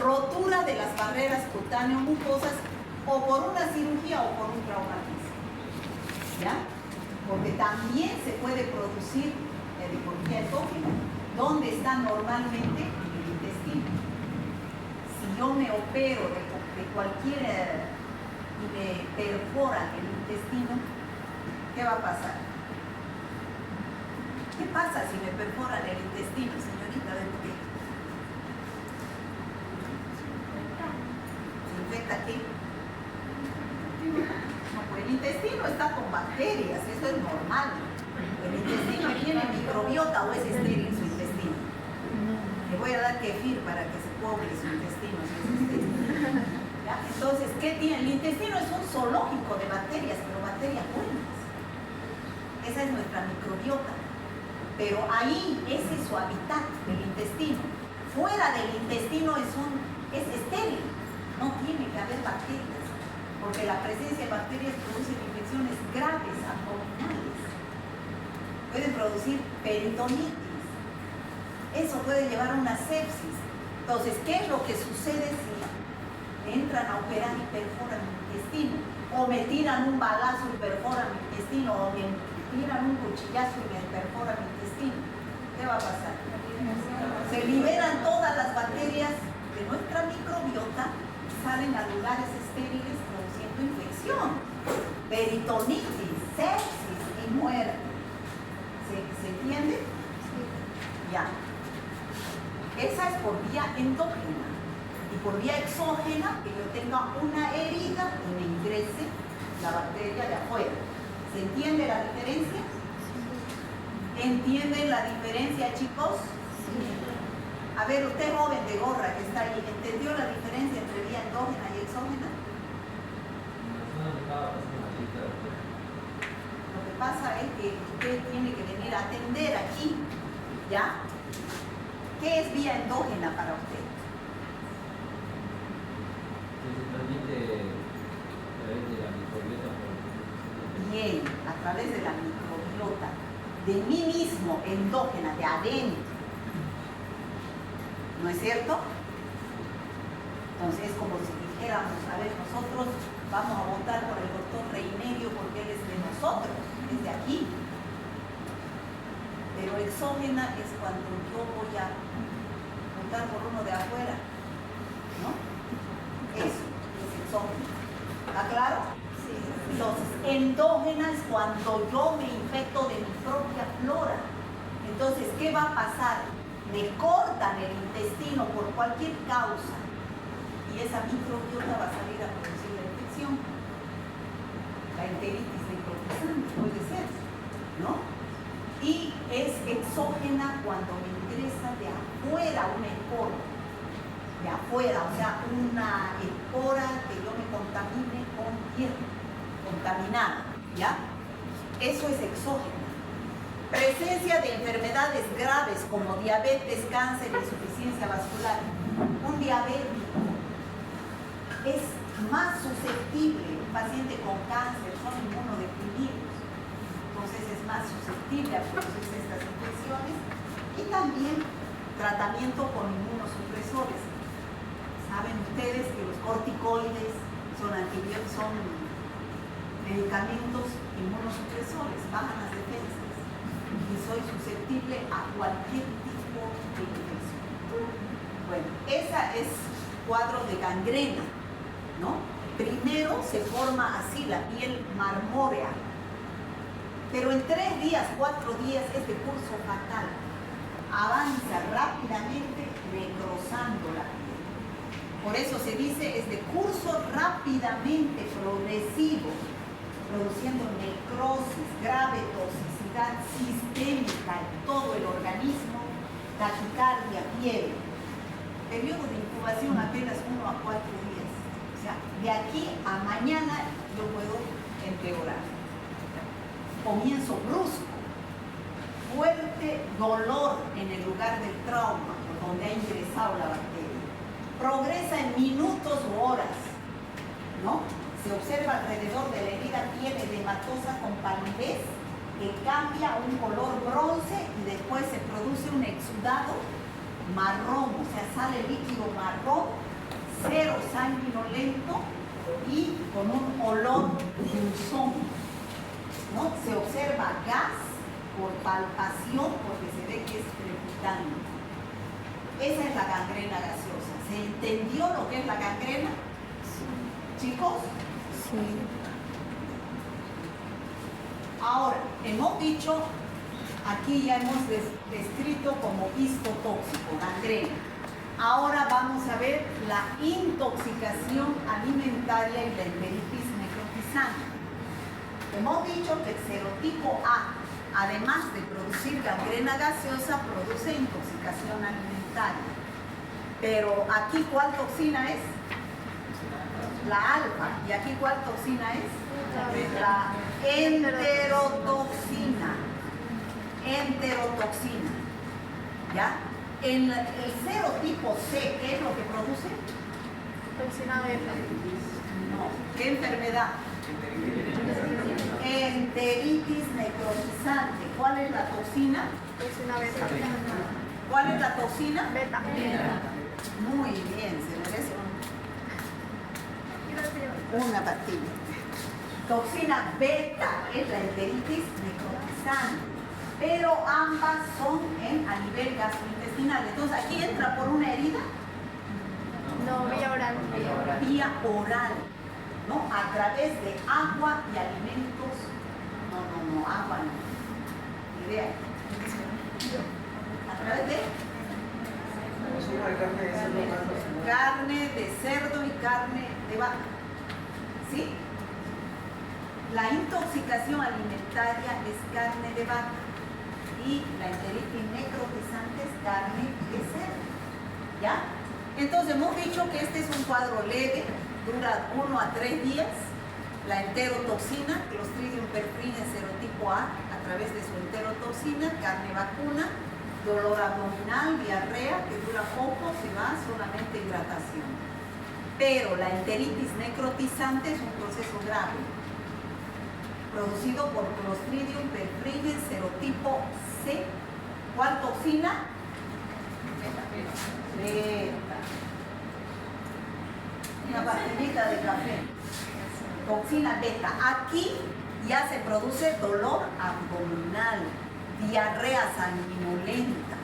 Rotura de las barreras cutáneo-mucosas, o por una cirugía o por un traumatismo. ¿Ya? Porque también se puede producir hemorragia endógena. ¿Dónde está normalmente? En el intestino. Si yo me opero de cualquier y me perforan el intestino, ¿qué va a pasar? ¿Qué pasa si me perforan el intestino, señorita? ¿Se infecta qué? No, pues el intestino está con bacterias, eso es normal. El intestino tiene microbiota o es estéril su intestino. Le voy a dar kefir para que se poble su intestino si es estéril. ¿Ya? Entonces, ¿qué tiene? El intestino es un zoológico de bacterias, pero bacterias buenas. Esa es nuestra microbiota. Pero ahí, ese es su hábitat, el intestino. Fuera del intestino es estéril. No tiene que haber bacterias, porque la presencia de bacterias produce infecciones graves, abdominales. Pueden producir peritonitis. Eso puede llevar a una sepsis. Entonces, ¿qué es lo que sucede si entran a operar y perforan mi intestino? O me tiran un balazo y perforan mi intestino, o me tiran un cuchillazo y me perforan mi intestino. ¿Qué va a pasar? Se liberan todas las bacterias de nuestra microbiota y salen a lugares estériles produciendo infección, peritonitis, sepsis y muerte. ¿Se entiende? Sí. Ya. Esa es por vía endógena. Y por vía exógena, que yo tenga una herida y me ingrese la bacteria de afuera. ¿Se entiende la diferencia? ¿Entienden la diferencia, chicos? Sí. A ver, usted joven de gorra que está ahí, ¿entendió la diferencia entre vía endógena y exógena? Lo que pasa es que usted tiene que venir a atender aquí, ¿ya? ¿Qué es vía endógena para usted? Bien, a través de la microbiota, de mí mismo, endógena, de adentro. ¿No es cierto? Entonces es como si dijéramos, a ver, nosotros vamos a votar por el doctor Reinerio porque él es de nosotros, es de aquí. Pero exógena es cuando yo voy a votar por uno de afuera, ¿no? Eso es exógena. ¿Está claro? Sí. Entonces, endógena es cuando yo me infecto de mi propia flora. Entonces, ¿qué va a pasar? Me cortan el intestino por cualquier causa y esa microbiota va a salir a producir la infección. La enteritis necrotizante puede ser, ¿no? Y es exógena cuando me ingresa de afuera una espora. De afuera, o sea, una espora que yo me contamine con tierra. contaminada, ¿ya? Eso es exógeno. Presencia de enfermedades graves como diabetes, cáncer, insuficiencia vascular. Un diabético es más susceptible, un paciente con cáncer, son inmunodeprimidos, entonces es más susceptible a producirse estas infecciones. Y también tratamiento con inmunosupresores. Saben ustedes que los corticoides son medicamentos inmunosupresores, bajan las defensas y soy susceptible a cualquier tipo de infección. Bueno, esa es cuadro de gangrena, ¿no? Primero se forma así la piel marmórea, pero en 3 días, 4 días es de curso fatal. Avanza rápidamente necrosando la piel. Por eso se dice es de curso rápidamente progresivo, produciendo necrosis, grave toxicidad sistémica en todo el organismo, taquicardia, fiebre. Periodo de incubación apenas 1 a 4 días. O sea, de aquí a mañana yo puedo empeorar. Comienzo brusco, fuerte dolor en el lugar del trauma, donde ha ingresado la bacteria. Progresa en minutos u horas, ¿no? Se observa alrededor de la herida piel edematosa con palidez que cambia a un color bronce y después se produce un exudado marrón, o sea, sale líquido marrón, cero sanguinolento y con un olor dulzón, ¿no? Se observa gas por palpación porque se ve que es crepitante. Esa es la gangrena gaseosa. ¿Se entendió lo que es la gangrena? Sí. ¿Chicos? Sí. Ahora, hemos dicho, aquí ya hemos descrito como histotóxico, gangrena. Ahora vamos a ver la intoxicación alimentaria y la enteritis necrotizante. Hemos dicho que el serotipo A, además de producir gangrena gaseosa, produce intoxicación alimentaria. Pero aquí, ¿cuál toxina es? La alfa. ¿Y aquí cuál toxina es? La enterotoxina. Enterotoxina. ¿Ya? En el serotipo C, ¿qué es lo que produce? Toxina beta. No. ¿Qué enfermedad? Enteritis necrotizante. ¿Cuál es la toxina? Toxina beta. ¿Cuál es la toxina? Beta. Muy bien, se merece una pastilla. Toxina beta es la enteritis necrotizante, pero ambas son a nivel gastrointestinal. Entonces, ¿aquí entra por una herida? No, vía oral. Vía oral, ¿no? A través de agua y alimentos. No, agua no. Idea. A través de carne de cerdo y carne de vaca. ¿Sí? La intoxicación alimentaria es carne de vaca y la enteritis necrotizante es carne de cerdo. ¿Ya? Entonces hemos dicho que este es un cuadro leve, dura 1 a 3 días. La enterotoxina, Clostridium perfringens serotipo A, a través de su enterotoxina, carne vacuna, dolor abdominal, diarrea, que dura poco, se va, solamente hidratación. Pero la enteritis necrotizante es un proceso grave, producido por Clostridium perfringens serotipo C. ¿Cuál toxina? Beta. Una pastillita de café. Toxina beta. Aquí ya se produce dolor abdominal, diarrea sanguinolenta,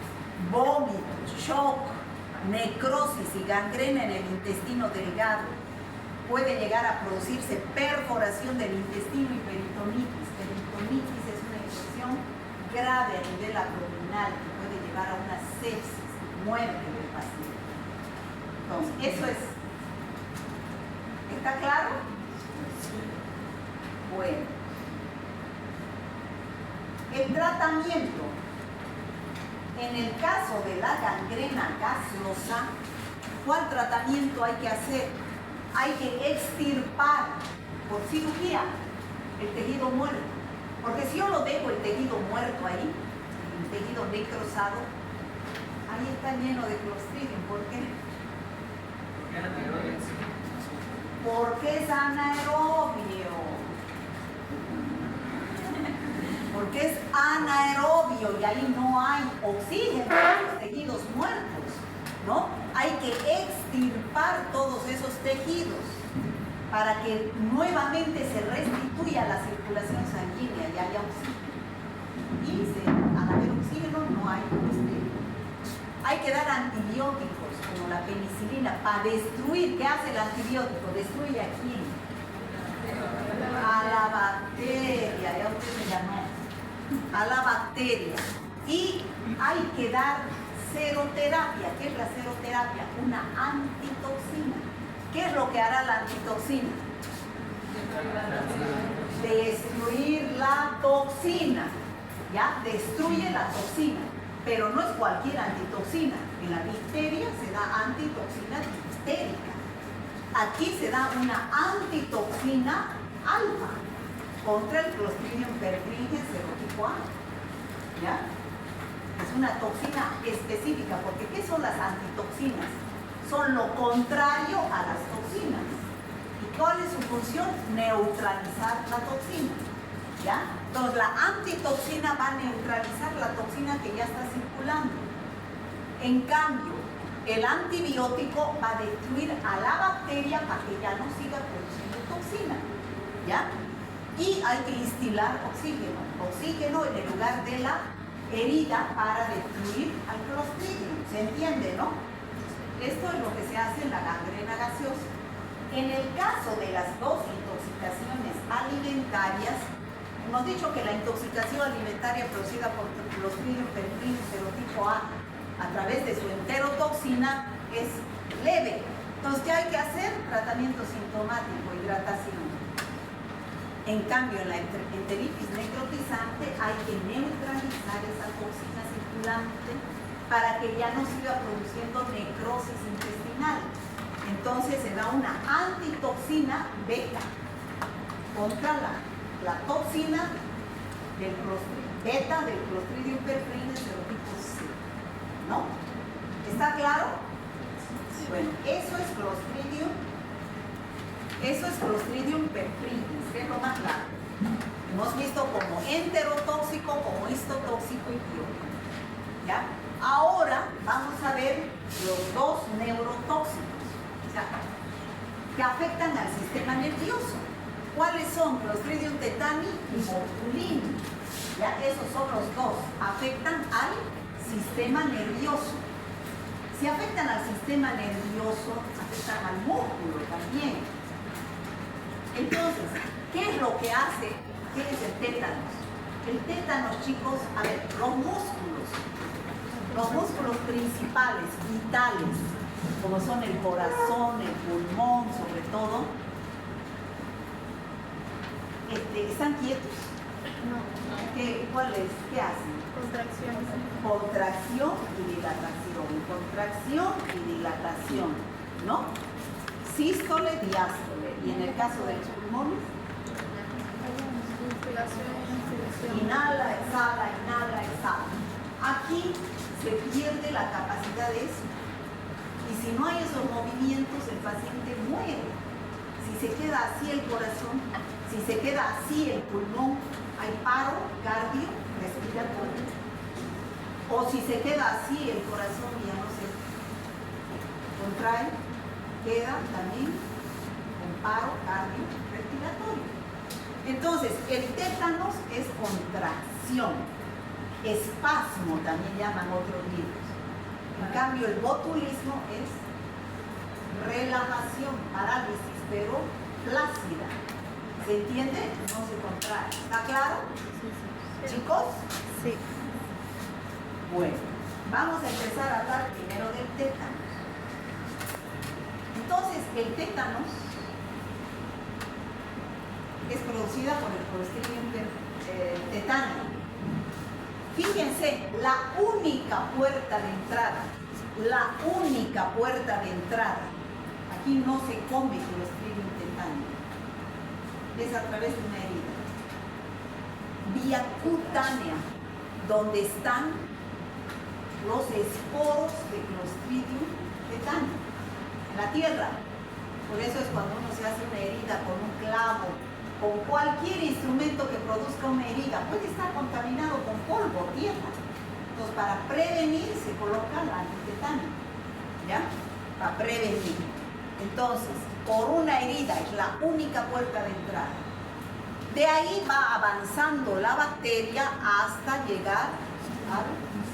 vómitos, shock, necrosis y gangrena en el intestino delgado. Puede llegar a producirse perforación del intestino y peritonitis. Peritonitis es una infección grave a nivel abdominal que puede llevar a una sepsis, muerte del paciente. Entonces, eso es. ¿Está claro? Bueno. El tratamiento. En el caso de la gangrena gaseosa, ¿cuál tratamiento hay que hacer? Hay que extirpar por cirugía el tejido muerto. Porque si yo lo dejo el tejido muerto ahí, el tejido necrosado, ahí está lleno de Clostridium. ¿Por qué? Porque es anaerobio. Porque es anaerobio y ahí no hay oxígeno en los tejidos muertos, ¿no? Hay que extirpar todos esos tejidos para que nuevamente se restituya la circulación sanguínea y haya oxígeno. Y al haber oxígeno no hay oxígeno. Hay que dar antibióticos como la penicilina para destruir. ¿Qué hace el antibiótico? ¿Destruye a quién? A la bacteria, ya usted se llamó. A la bacteria. Y hay que dar seroterapia. ¿Qué es la seroterapia? Una antitoxina. ¿Qué es lo que hará la antitoxina? Destruir la toxina. ¿Ya? Destruye la toxina. Pero no es cualquier antitoxina. En la difteria se da antitoxina difterica. Aquí se da una antitoxina alfa contra el Clostridium perfringens serotipo A. ¿Ya? Es una toxina específica, porque ¿qué son las antitoxinas? Son lo contrario a las toxinas. ¿Y cuál es su función? Neutralizar la toxina. ¿Ya? Entonces la antitoxina va a neutralizar la toxina que ya está circulando. En cambio, el antibiótico va a destruir a la bacteria para que ya no siga produciendo toxina. ¿Ya? Y hay que instilar oxígeno. Oxígeno en el lugar de la herida para destruir al Clostridium. ¿Se entiende, no? Esto es lo que se hace en la gangrena gaseosa. En el caso de las dos intoxicaciones alimentarias, hemos dicho que la intoxicación alimentaria producida por Clostridium perfringens serotipo A través de su enterotoxina es leve. Entonces, ¿qué hay que hacer? Tratamiento sintomático, hidratación. En cambio, en la enteritis necrotizante hay que neutralizar esa toxina circulante para que ya no siga produciendo necrosis intestinal. Entonces se da una antitoxina beta contra la toxina del beta del Clostridium perfringens serotipo C. ¿No? ¿Está claro? Bueno, eso es Clostridium perfringens, que es lo más largo. Hemos visto como enterotóxico, como histotóxico y biótico. ¿Ya? Ahora vamos a ver los dos neurotóxicos, o sea, que afectan al sistema nervioso. ¿Cuáles son? Clostridium tetani y botulinum. ¿Ya? Esos son los dos. Afectan al sistema nervioso. Si afectan al sistema nervioso, afectan al músculo también. Entonces, ¿qué es lo que hace? ¿Qué es el tétanos? El tétanos, chicos, a ver, los músculos principales, vitales, como son el corazón, el pulmón, sobre todo, ¿están quietos? No. ¿Cuáles? ¿Qué hacen? Contracciones. Contracción y dilatación. Contracción y dilatación, ¿no? Sístole, diástole. Y en el caso de los pulmones, Inspiración. inhala, exhala. Aquí se pierde la capacidad de eso. Y si no hay esos movimientos, el paciente muere. Si se queda así el corazón, si se queda así el pulmón, hay paro cardio respiratorio. O si se queda así el corazón y ya no se contrae, queda también con paro cardio respiratorio. Entonces, el tétanos es contracción, espasmo también llaman otros libros. En cambio, el botulismo es relajación, parálisis, pero flácida. ¿Se entiende? No se contrae. ¿Está claro? Sí. ¿Chicos? Sí. Bueno, vamos a empezar a hablar primero del tétanos. Entonces, el tétanos es producida por el Clostridium tetani. Fíjense, la única puerta de entrada, aquí no se come Clostridium tetani, es a través de una herida. vía cutánea, donde están los esporos de Clostridium tetani, en la tierra. Por eso es cuando uno se hace una herida con un clavo, con cualquier instrumento que produzca una herida, puede estar contaminado con polvo, tierra. Entonces, para prevenir se coloca la antitetana, ¿ya? Para prevenir. Entonces, por una herida es la única puerta de entrada. De ahí va avanzando la bacteria hasta llegar al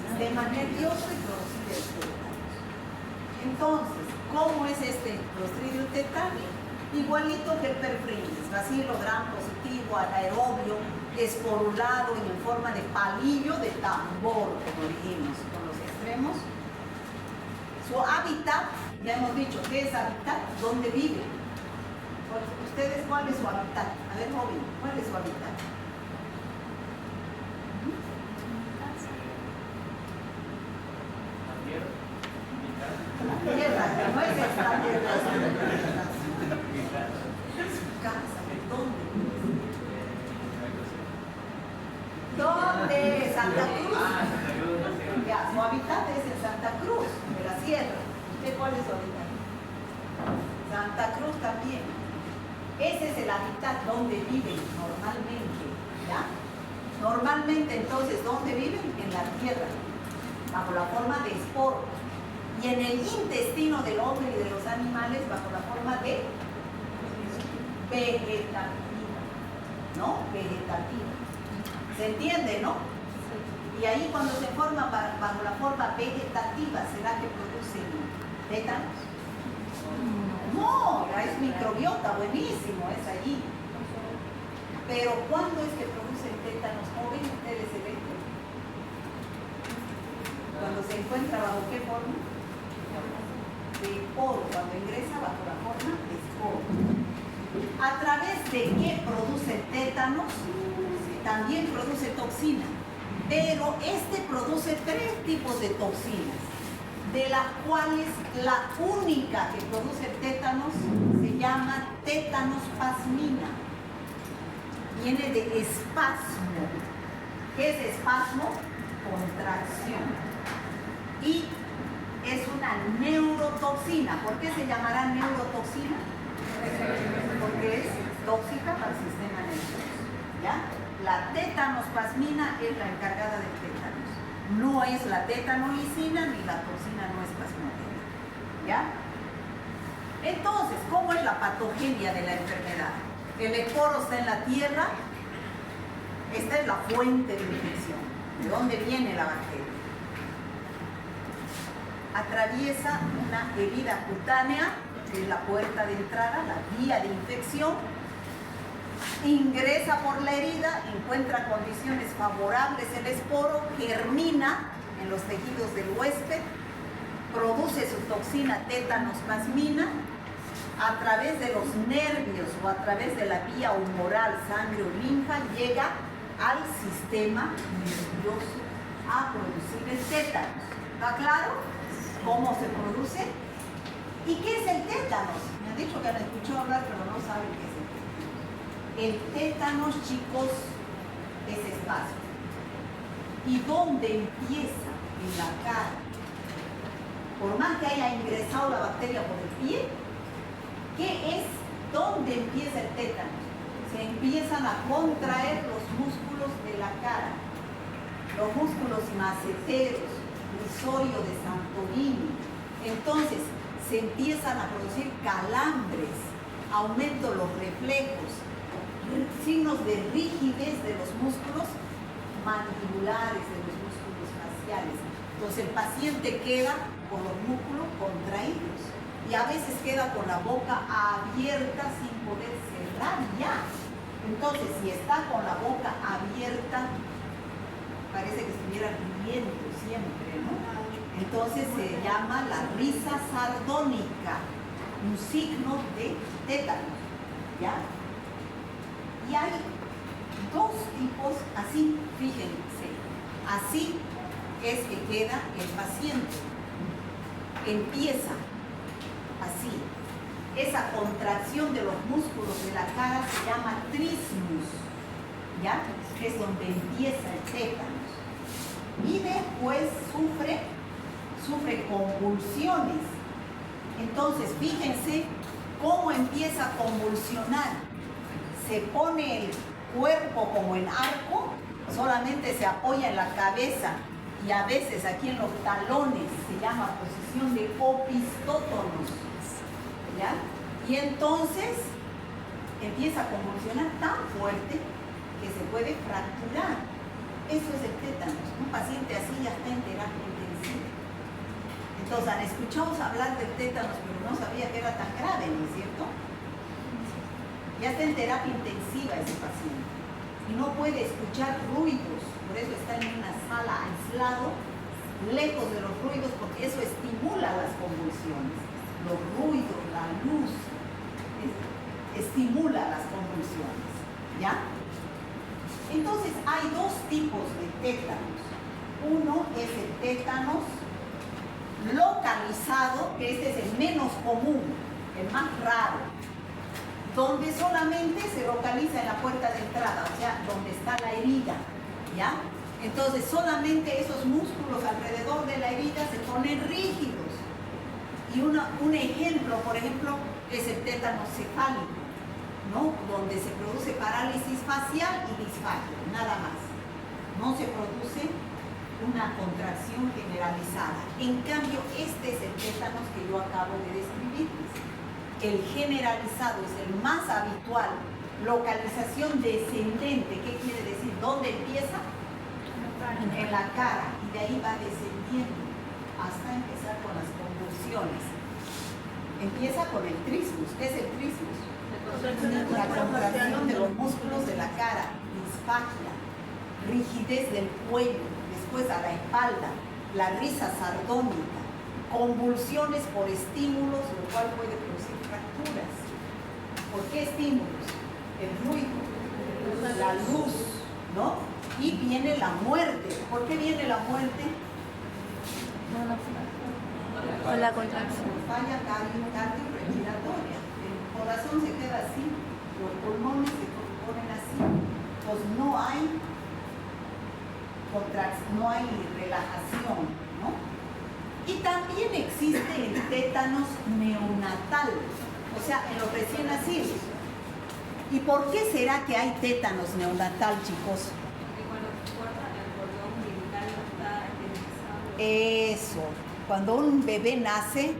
sistema nervioso y producir el tétano. Entonces, ¿cómo es este Clostridium tetani? Igualito que el perfringens, bacilo gram positivo, anaerobio, esporulado y en forma de palillo de tambor, como dijimos, con los extremos. Su hábitat, ya hemos dicho, ¿qué es hábitat? ¿Dónde vive? ¿Ustedes cuál es su hábitat? A ver, joven, ¿cuál es su hábitat? La tierra, que no es esta tierra, es su casa. ¿Dónde? ¿Dónde? Santa Cruz. Ya, su hábitat es en Santa Cruz, de la sierra. ¿Usted cuál es su hábitat? Santa Cruz también. Ese es el hábitat donde viven normalmente, ¿ya? Normalmente, entonces, ¿dónde viven? En la tierra, bajo la forma de esporo. Y en el intestino del hombre y de los animales, bajo la forma de vegetativa, ¿no? Vegetativa. ¿Se entiende, no? Y ahí cuando se forma bajo la forma vegetativa, ¿será que producen tétanos? No, es microbiota, buenísimo, es allí. Pero ¿cuándo es que producen tétanos? ¿Cómo ven ustedes el evento? Cuando se encuentra bajo qué forma? De esporo, cuando ingresa bajo la forma de esporo. ¿A través de qué produce tétanos? También produce toxina, pero este produce 3 tipos de toxinas, de las cuales la única que produce tétanos se llama tétanospasmina. Viene de espasmo. ¿Qué es espasmo? Contracción. Y es una neurotoxina. ¿Por qué se llamará neurotoxina? Porque es tóxica para el sistema nervioso. ¿Ya? La tetanospasmina es la encargada del tétanos. No es la tetanolicina ni la toxina no espasmógena. ¿Ya? Entonces, ¿cómo es la patogenia de la enfermedad? El esporo está en la tierra. Esta es la fuente de infección. ¿De dónde viene la bacteria? Atraviesa una herida cutánea, que es la puerta de entrada, la vía de infección. Ingresa por la herida, encuentra condiciones favorables el esporo, germina en los tejidos del huésped, produce su toxina tétanospasmina, a través de los nervios o a través de la vía humoral, sangre o linfa, llega al sistema nervioso a producir el tétanos. ¿Está claro cómo se produce? ¿Y qué es el tétanos? Me han dicho que han escuchado hablar, pero no saben qué es el tétanos. El tétanos, chicos, es espacio. ¿Y dónde empieza? En la cara. Por más que haya ingresado la bacteria por el pie, ¿qué es? ¿Dónde empieza el tétanos? Se empiezan a contraer los músculos de la cara, los músculos maceteros, risorio de Santorini. Entonces, se empiezan a producir calambres, aumento los reflejos, signos de rigidez de los músculos mandibulares, de los músculos faciales. Entonces, el paciente queda con los músculos contraídos. Y a veces queda con la boca abierta sin poder cerrar ya. Entonces, si está con la boca abierta, parece que estuviera riendo siempre, ¿no? Entonces se llama la risa sardónica, un signo de tétanos, ¿ya? Y hay 2 tipos, así, fíjense, así es que queda el paciente. Empieza así. Esa contracción de los músculos de la cara se llama trismus. ¿ya? Que es donde empieza el tétanos. Y después sufre convulsiones. Entonces, fíjense cómo empieza a convulsionar. Se pone el cuerpo como en arco, solamente se apoya en la cabeza y a veces aquí en los talones, se llama posición de opistótonos, ¿ya? Y entonces empieza a convulsionar tan fuerte que se puede fracturar. Eso es el tétanos. Un paciente así ya está en terapia intensiva. Entonces han escuchado hablar del tétanos, pero no sabía que era tan grave, ¿no es cierto? Ya está en terapia intensiva ese paciente y no puede escuchar ruidos, por eso está en una sala aislado, lejos de los ruidos, porque eso estimula las convulsiones. Los ruidos, la luz, estimula las convulsiones, ¿ya? Entonces hay dos tipos de tétanos. Uno es el tétanos localizado, que este es el menos común, el más raro, donde solamente se localiza en la puerta de entrada, o sea, donde está la herida, ¿ya? Entonces solamente esos músculos alrededor de la herida se ponen rígidos. Y un ejemplo, por ejemplo, es el tétano cefálico, ¿no? Donde se produce parálisis facial y disfagia, nada más. No se produce una contracción generalizada. En cambio, este es el tétanos que yo acabo de describirles. El generalizado es el más habitual. Localización descendente, ¿qué quiere decir? ¿Dónde empieza? En la cara, y de ahí va descendiendo hasta empezar con las convulsiones. Empieza con el trismus. ¿Qué es el trismus? La contracción de los músculos de la cara, disfagia, rigidez del cuello, después a la espalda, la risa sardónica, convulsiones por estímulos, lo cual puede producir fracturas. ¿Por qué estímulos? El ruido, la luz, ¿no? Y viene la muerte. ¿Por qué viene la muerte? Con la contracción. Falla cardiorrespiratoria. El corazón se queda así, los pulmones se ponen así. Pues no hay contracción, no hay relajación, ¿no? Y también existe el tétanos neonatal, o sea, en los recién nacidos. ¿Y por qué será que hay tétanos neonatal, chicos? Eso, cuando un bebé nace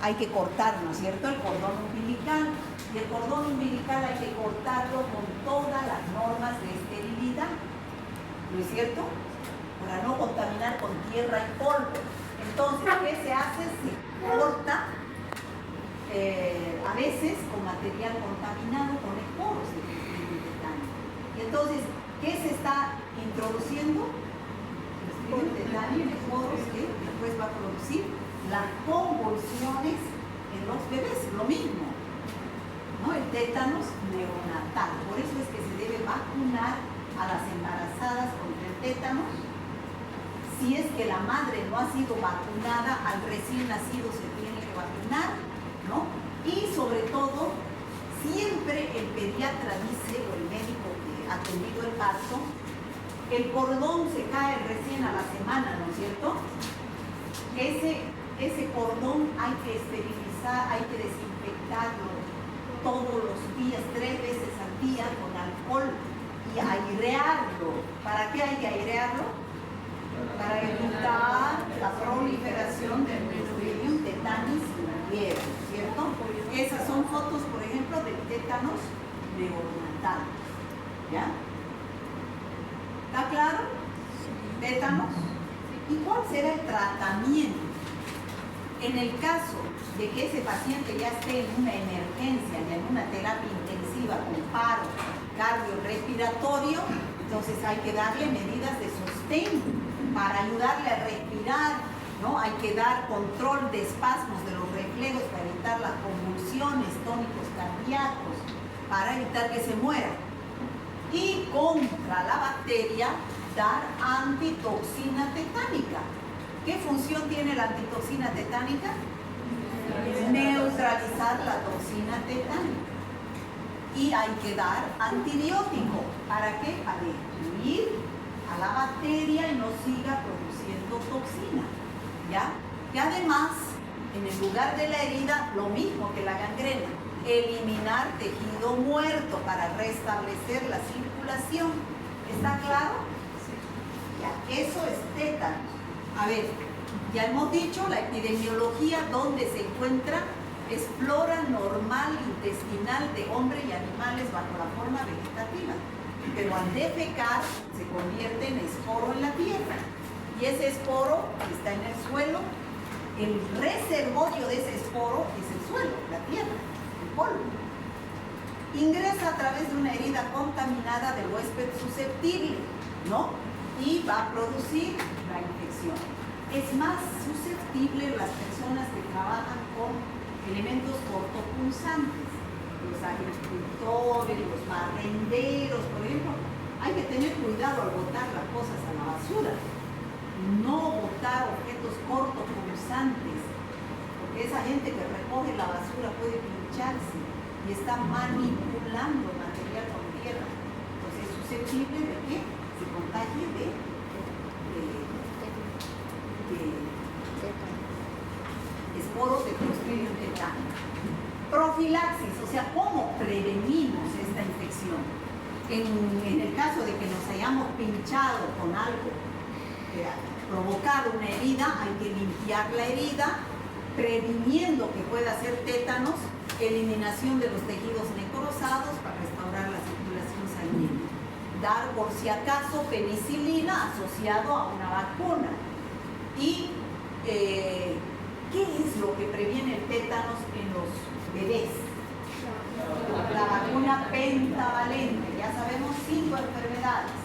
hay que cortar, ¿no es cierto?, el cordón umbilical, y el cordón umbilical hay que cortarlo con todas las normas de esterilidad, ¿no es cierto?, para no contaminar con tierra y polvo. Entonces, ¿qué se hace? Se corta a veces con material contaminado, con esporos de tetanio. Y entonces, ¿qué se está introduciendo? El tetanio en esporos que después va a producir las convulsiones en los bebés, lo mismo, ¿no? El tétanos neonatal. Por eso es que se debe vacunar a las embarazadas contra el tétanos. Si es que la madre no ha sido vacunada, al recién nacido se tiene que vacunar, ¿no? Y sobre todo, siempre el pediatra dice, o el médico que ha atendido el parto, el cordón se cae recién a la semana, ¿no es cierto? Ese cordón hay que esterilizar, hay que desinfectarlo todos los días, 3 veces al día con alcohol y airearlo. ¿Para qué hay que airearlo? Para evitar la proliferación del Clostridium tetanis lieve, ¿cierto? Esas son fotos, por ejemplo, del tétanos neonatal, ¿ya? ¿Está claro? Tétanos. ¿Y cuál será el tratamiento? En el caso de que ese paciente ya esté en una emergencia, ya en una terapia intensiva con paro cardiorrespiratorio, entonces hay que darle medidas de sostén para ayudarle a respirar, ¿no? Hay que dar control de espasmos de los reflejos para evitar las convulsiones, tónicos cardíacos, para evitar que se muera. Y contra la bacteria, dar antitoxina tetánica. ¿Qué función tiene la antitoxina tetánica? Neutralizar la toxina tetánica. Y hay que dar antibiótico. ¿Para qué? Para destruir a la bacteria y no siga produciendo toxina. ¿Ya? Y además, en el lugar de la herida, lo mismo que la gangrena, eliminar tejido muerto para restablecer la circulación. ¿Está claro? Sí. Ya, eso es tétano. A ver, ya hemos dicho la epidemiología, donde se encuentra, es flora normal intestinal de hombre y animales bajo la forma vegetativa. Pero al defecar se convierte en esporo en la tierra. Y ese esporo que está en el suelo, el reservorio de ese esporo es el suelo, la tierra, el polvo. Ingresa a través de una herida contaminada del huésped susceptible, ¿no? Y va a producir la infección. Es más susceptible las personas que trabajan con elementos cortopunzantes, los agricultores, los barrenderos, por ejemplo. Hay que tener cuidado al botar las cosas a la basura. No botar objetos cortopunzantes, porque esa gente que recoge la basura puede pincharse y está manipulando material con tierra. Entonces es susceptible de que se contagie de esporos de Clostridium tetanus. Profilaxis, o sea, ¿cómo prevenimos esta infección? En el caso de que nos hayamos pinchado con algo que ha provocado una herida, hay que limpiar la herida, previniendo que pueda ser tétanos, eliminación de los tejidos necrosados para restaurar la circulación sanguínea. Dar por si acaso penicilina asociado a una vacuna. Y ¿qué es lo que previene el tétanos en los bebés? La vacuna pentavalente. Ya sabemos 5 enfermedades: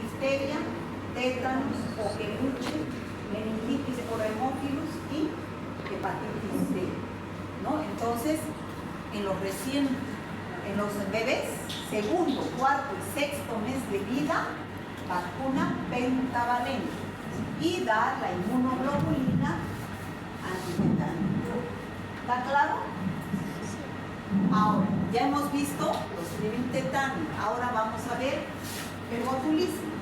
difteria, tétanos, coqueluche, meningitis por hemófilos y hepatitis C, ¿no? Entonces, en los bebés, segundo, cuarto y sexto mes de vida, vacuna pentavalente. Y dar la inmunoglobulina antitetánica. ¿Está claro? Ahora, ya hemos visto los Clostridium tetani. Ahora vamos a ver el botulismo.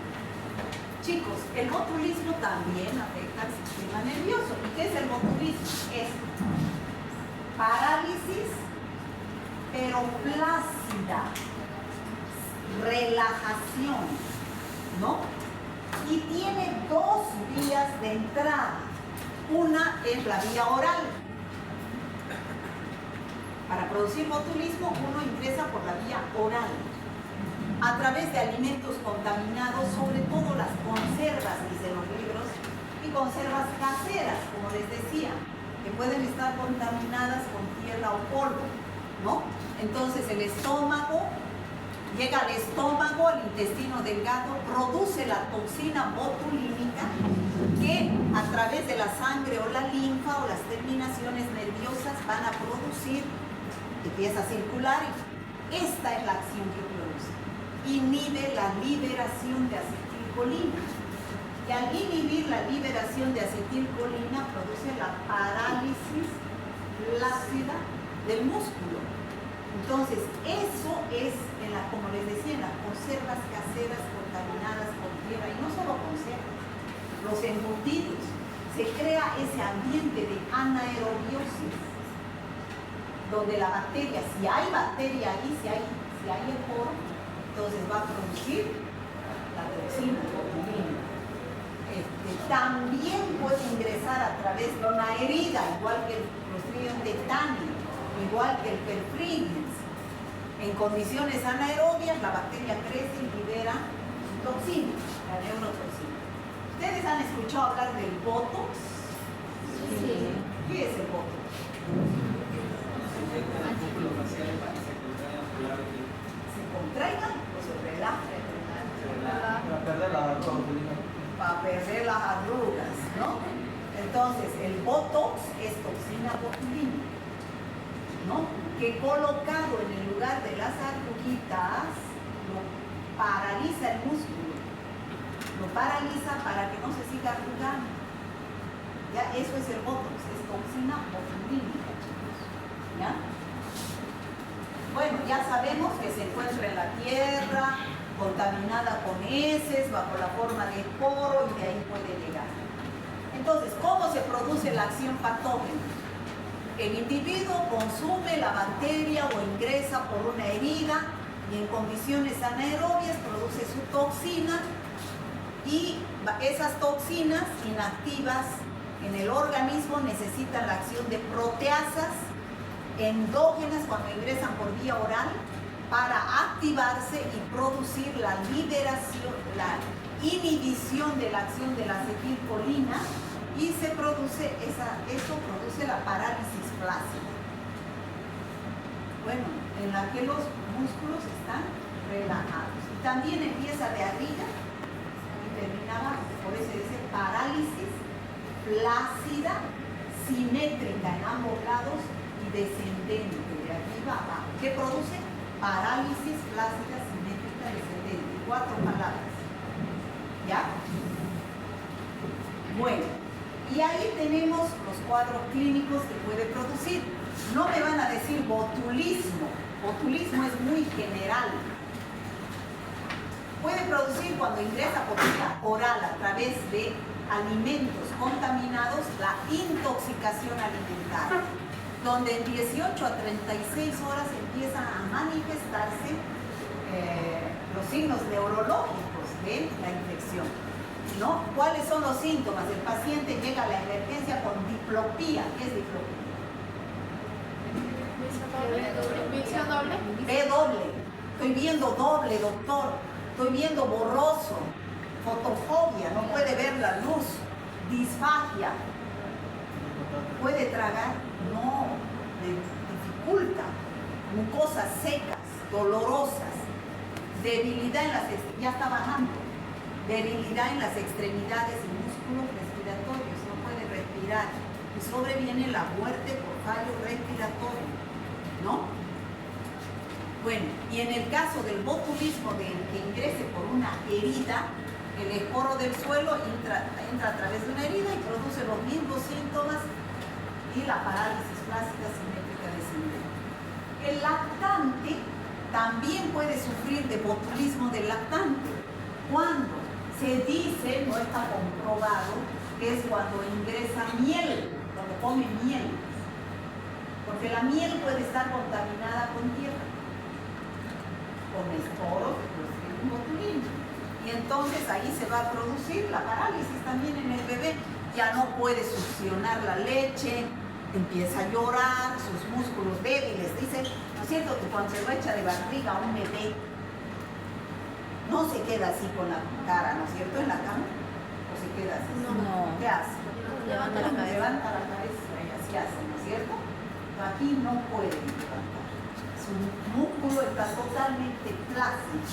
Chicos, el botulismo también afecta al sistema nervioso. ¿Y qué es el botulismo? Es parálisis, pero plácida, relajación, ¿no? Y tiene 2 vías de entrada. Una es la vía oral. Para producir botulismo, uno ingresa por la vía oral, a través de alimentos contaminados, sobre todo las conservas, dicen los libros, y conservas caseras, como les decía, que pueden estar contaminadas con tierra o polvo, ¿no? Entonces el estómago, llega al estómago, al intestino delgado, produce la toxina botulínica que a través de la sangre o la linfa o las terminaciones nerviosas van a producir, empieza a circular, y esta es la acción que produce. Inhibe la liberación de acetilcolina. Y al inhibir la liberación de acetilcolina produce la parálisis flácida del músculo. Entonces, eso es, como les decía, en las conservas caseras contaminadas con tierra, y no solo conservas, los embutidos, se crea ese ambiente de anaerobiosis, donde la bacteria, si hay bacteria ahí, si hay esporo, entonces va a producir la toxina botulínica. También puede ingresar a través de una herida, igual que el Clostridium tetani, igual que el perfringens. En condiciones anaerobias, la bacteria crece y libera su toxina, la neurotoxina. ¿Ustedes han escuchado hablar del Botox? Sí. ¿Qué es el Botox? ¿Se contraigan o se relajan? Para perder las arrugas, ¿no? Entonces, el Botox es toxina botulínica, ¿no? Que colocado en el lugar de las arruguitas, lo paraliza el músculo, lo paraliza para que no se siga arrugando. Ya, eso es el Botox, es toxina botulínica, chicos. ¿Ya? Bueno, ya sabemos que se encuentra en la tierra, contaminada con heces, bajo la forma de poro y de ahí puede llegar. Entonces, ¿cómo se produce la acción patógena? El individuo consume la bacteria o ingresa por una herida y en condiciones anaerobias produce su toxina y esas toxinas inactivas en el organismo necesitan la acción de proteasas endógenas cuando ingresan por vía oral para activarse y producir la liberación, la inhibición de la acción de la acetilcolina y se produce eso produce la parálisis flácida. Bueno, en la que los músculos están relajados. Y también empieza de arriba y terminaba, por eso dice parálisis flácida, simétrica en ambos lados y descendente de arriba a abajo. ¿Qué produce? Parálisis flácida, simétrica, descendente. 4 palabras. ¿Ya? Bueno, y ahí tenemos los cuadros clínicos que puede producir. No me van a decir botulismo. Botulismo es muy general. Puede producir cuando ingresa por vía oral a través de alimentos contaminados la intoxicación alimentaria, donde en 18 a 36 horas empiezan a manifestarse los signos neurológicos de la infección, ¿no? ¿Cuáles son los síntomas? El paciente llega a la emergencia con diplopía. ¿Qué es diplopía? ¿Visión doble? Ve doble. Estoy viendo doble, doctor. Estoy viendo borroso. Fotofobia, no puede ver la luz. Disfagia. ¿Puede tragar? No. Le dificulta. Mucosas secas, dolorosas. Debilidad en las... Ya está bajando. Debilidad en las extremidades y músculos respiratorios. No puede respirar. Y sobreviene la muerte por fallo respiratorio, ¿no? Bueno, y en el caso del botulismo de que ingrese por una herida, el esporo del suelo entra a través de una herida y produce los mismos síntomas y la parálisis flácida simétrica descendente. El lactante también puede sufrir de botulismo del lactante cuando se dice, no está comprobado, que es cuando ingresa miel, cuando come miel, porque la miel puede estar contaminada con tierra, con esporos, pues un botulismo. Y entonces ahí se va a producir la parálisis también en el bebé. Ya no puede succionar la leche, empieza a llorar, sus músculos débiles. Dice, ¿no es cierto que cuando se lo echa de barriga a un bebé, no se queda así con la cara, ¿no es cierto? En la cama, o se queda así? No. ¿Qué hace? Levanta la cabeza. Levanta la cabeza y así hace, ¿no es cierto? Pero aquí no puede levantar. Su músculo está totalmente plácido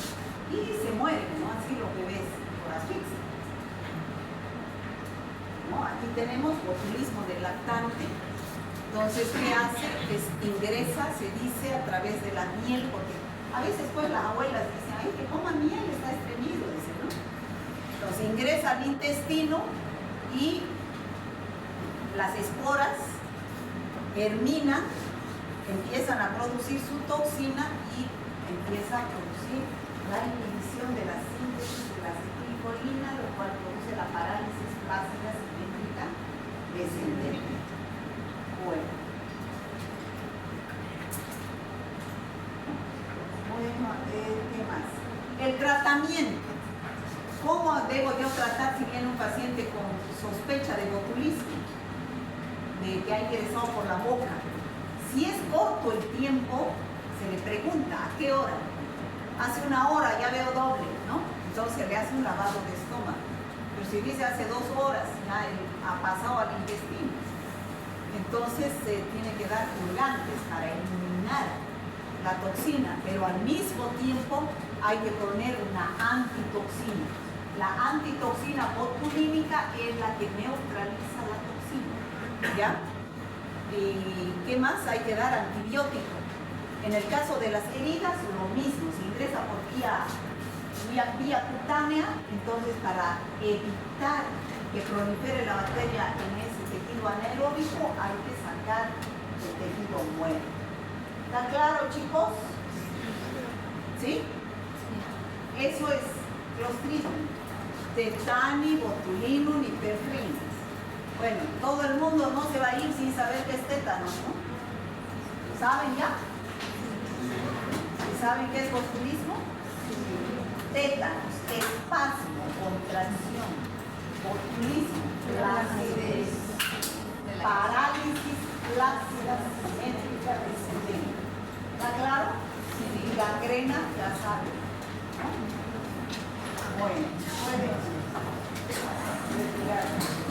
y se muere, ¿no? Así los bebés por asfixia. ¿No? Aquí tenemos botulismo del lactante. Entonces, ¿qué hace? Pues ingresa, se dice, a través de la miel, porque a veces pues las abuelas dicen, ay, que coma miel, está estreñido, dicen, ¿no? Entonces ingresa al intestino y las esporas germinan, empiezan a producir su toxina y empieza a producir la inhibición de la síntesis de la acetilcolina, lo cual produce la parálisis flácida simétrica descendente. Bueno. ¿Qué más? El tratamiento. ¿Cómo debo yo tratar si viene un paciente con sospecha de botulismo? De que ha ingresado por la boca. Si es corto el tiempo, se le pregunta, ¿a qué hora? Hace 1 hora, ya veo doble, ¿no? Entonces le hace un lavado de estómago. Pero si dice hace 2 horas, ya ha pasado al intestino. Entonces se tiene que dar purgantes para eliminar la toxina, pero al mismo tiempo hay que poner una antitoxina. La antitoxina botulínica es la que neutraliza la toxina, ¿ya? ¿Y qué más? Hay que dar antibiótico. En el caso de las heridas, lo mismo. Si ingresa por vía cutánea, entonces para evitar que prolifere la bacteria en ese tejido anaeróbico, hay que sacar el tejido muerto. ¿Está claro, chicos? ¿Sí? Eso es clostridum. Tetani, botulinum y perfrin. Bueno, todo el mundo no se va a ir sin saber qué es tétanos, ¿no? ¿Saben ya? ¿Y saben qué es botulismo? Tétanos, espasmo, contracción. Botulismo, flacidez. Parálisis flácida simétrica descendente. ¿Está claro? Y gangrena, ya saben. Bueno, pueden retirar.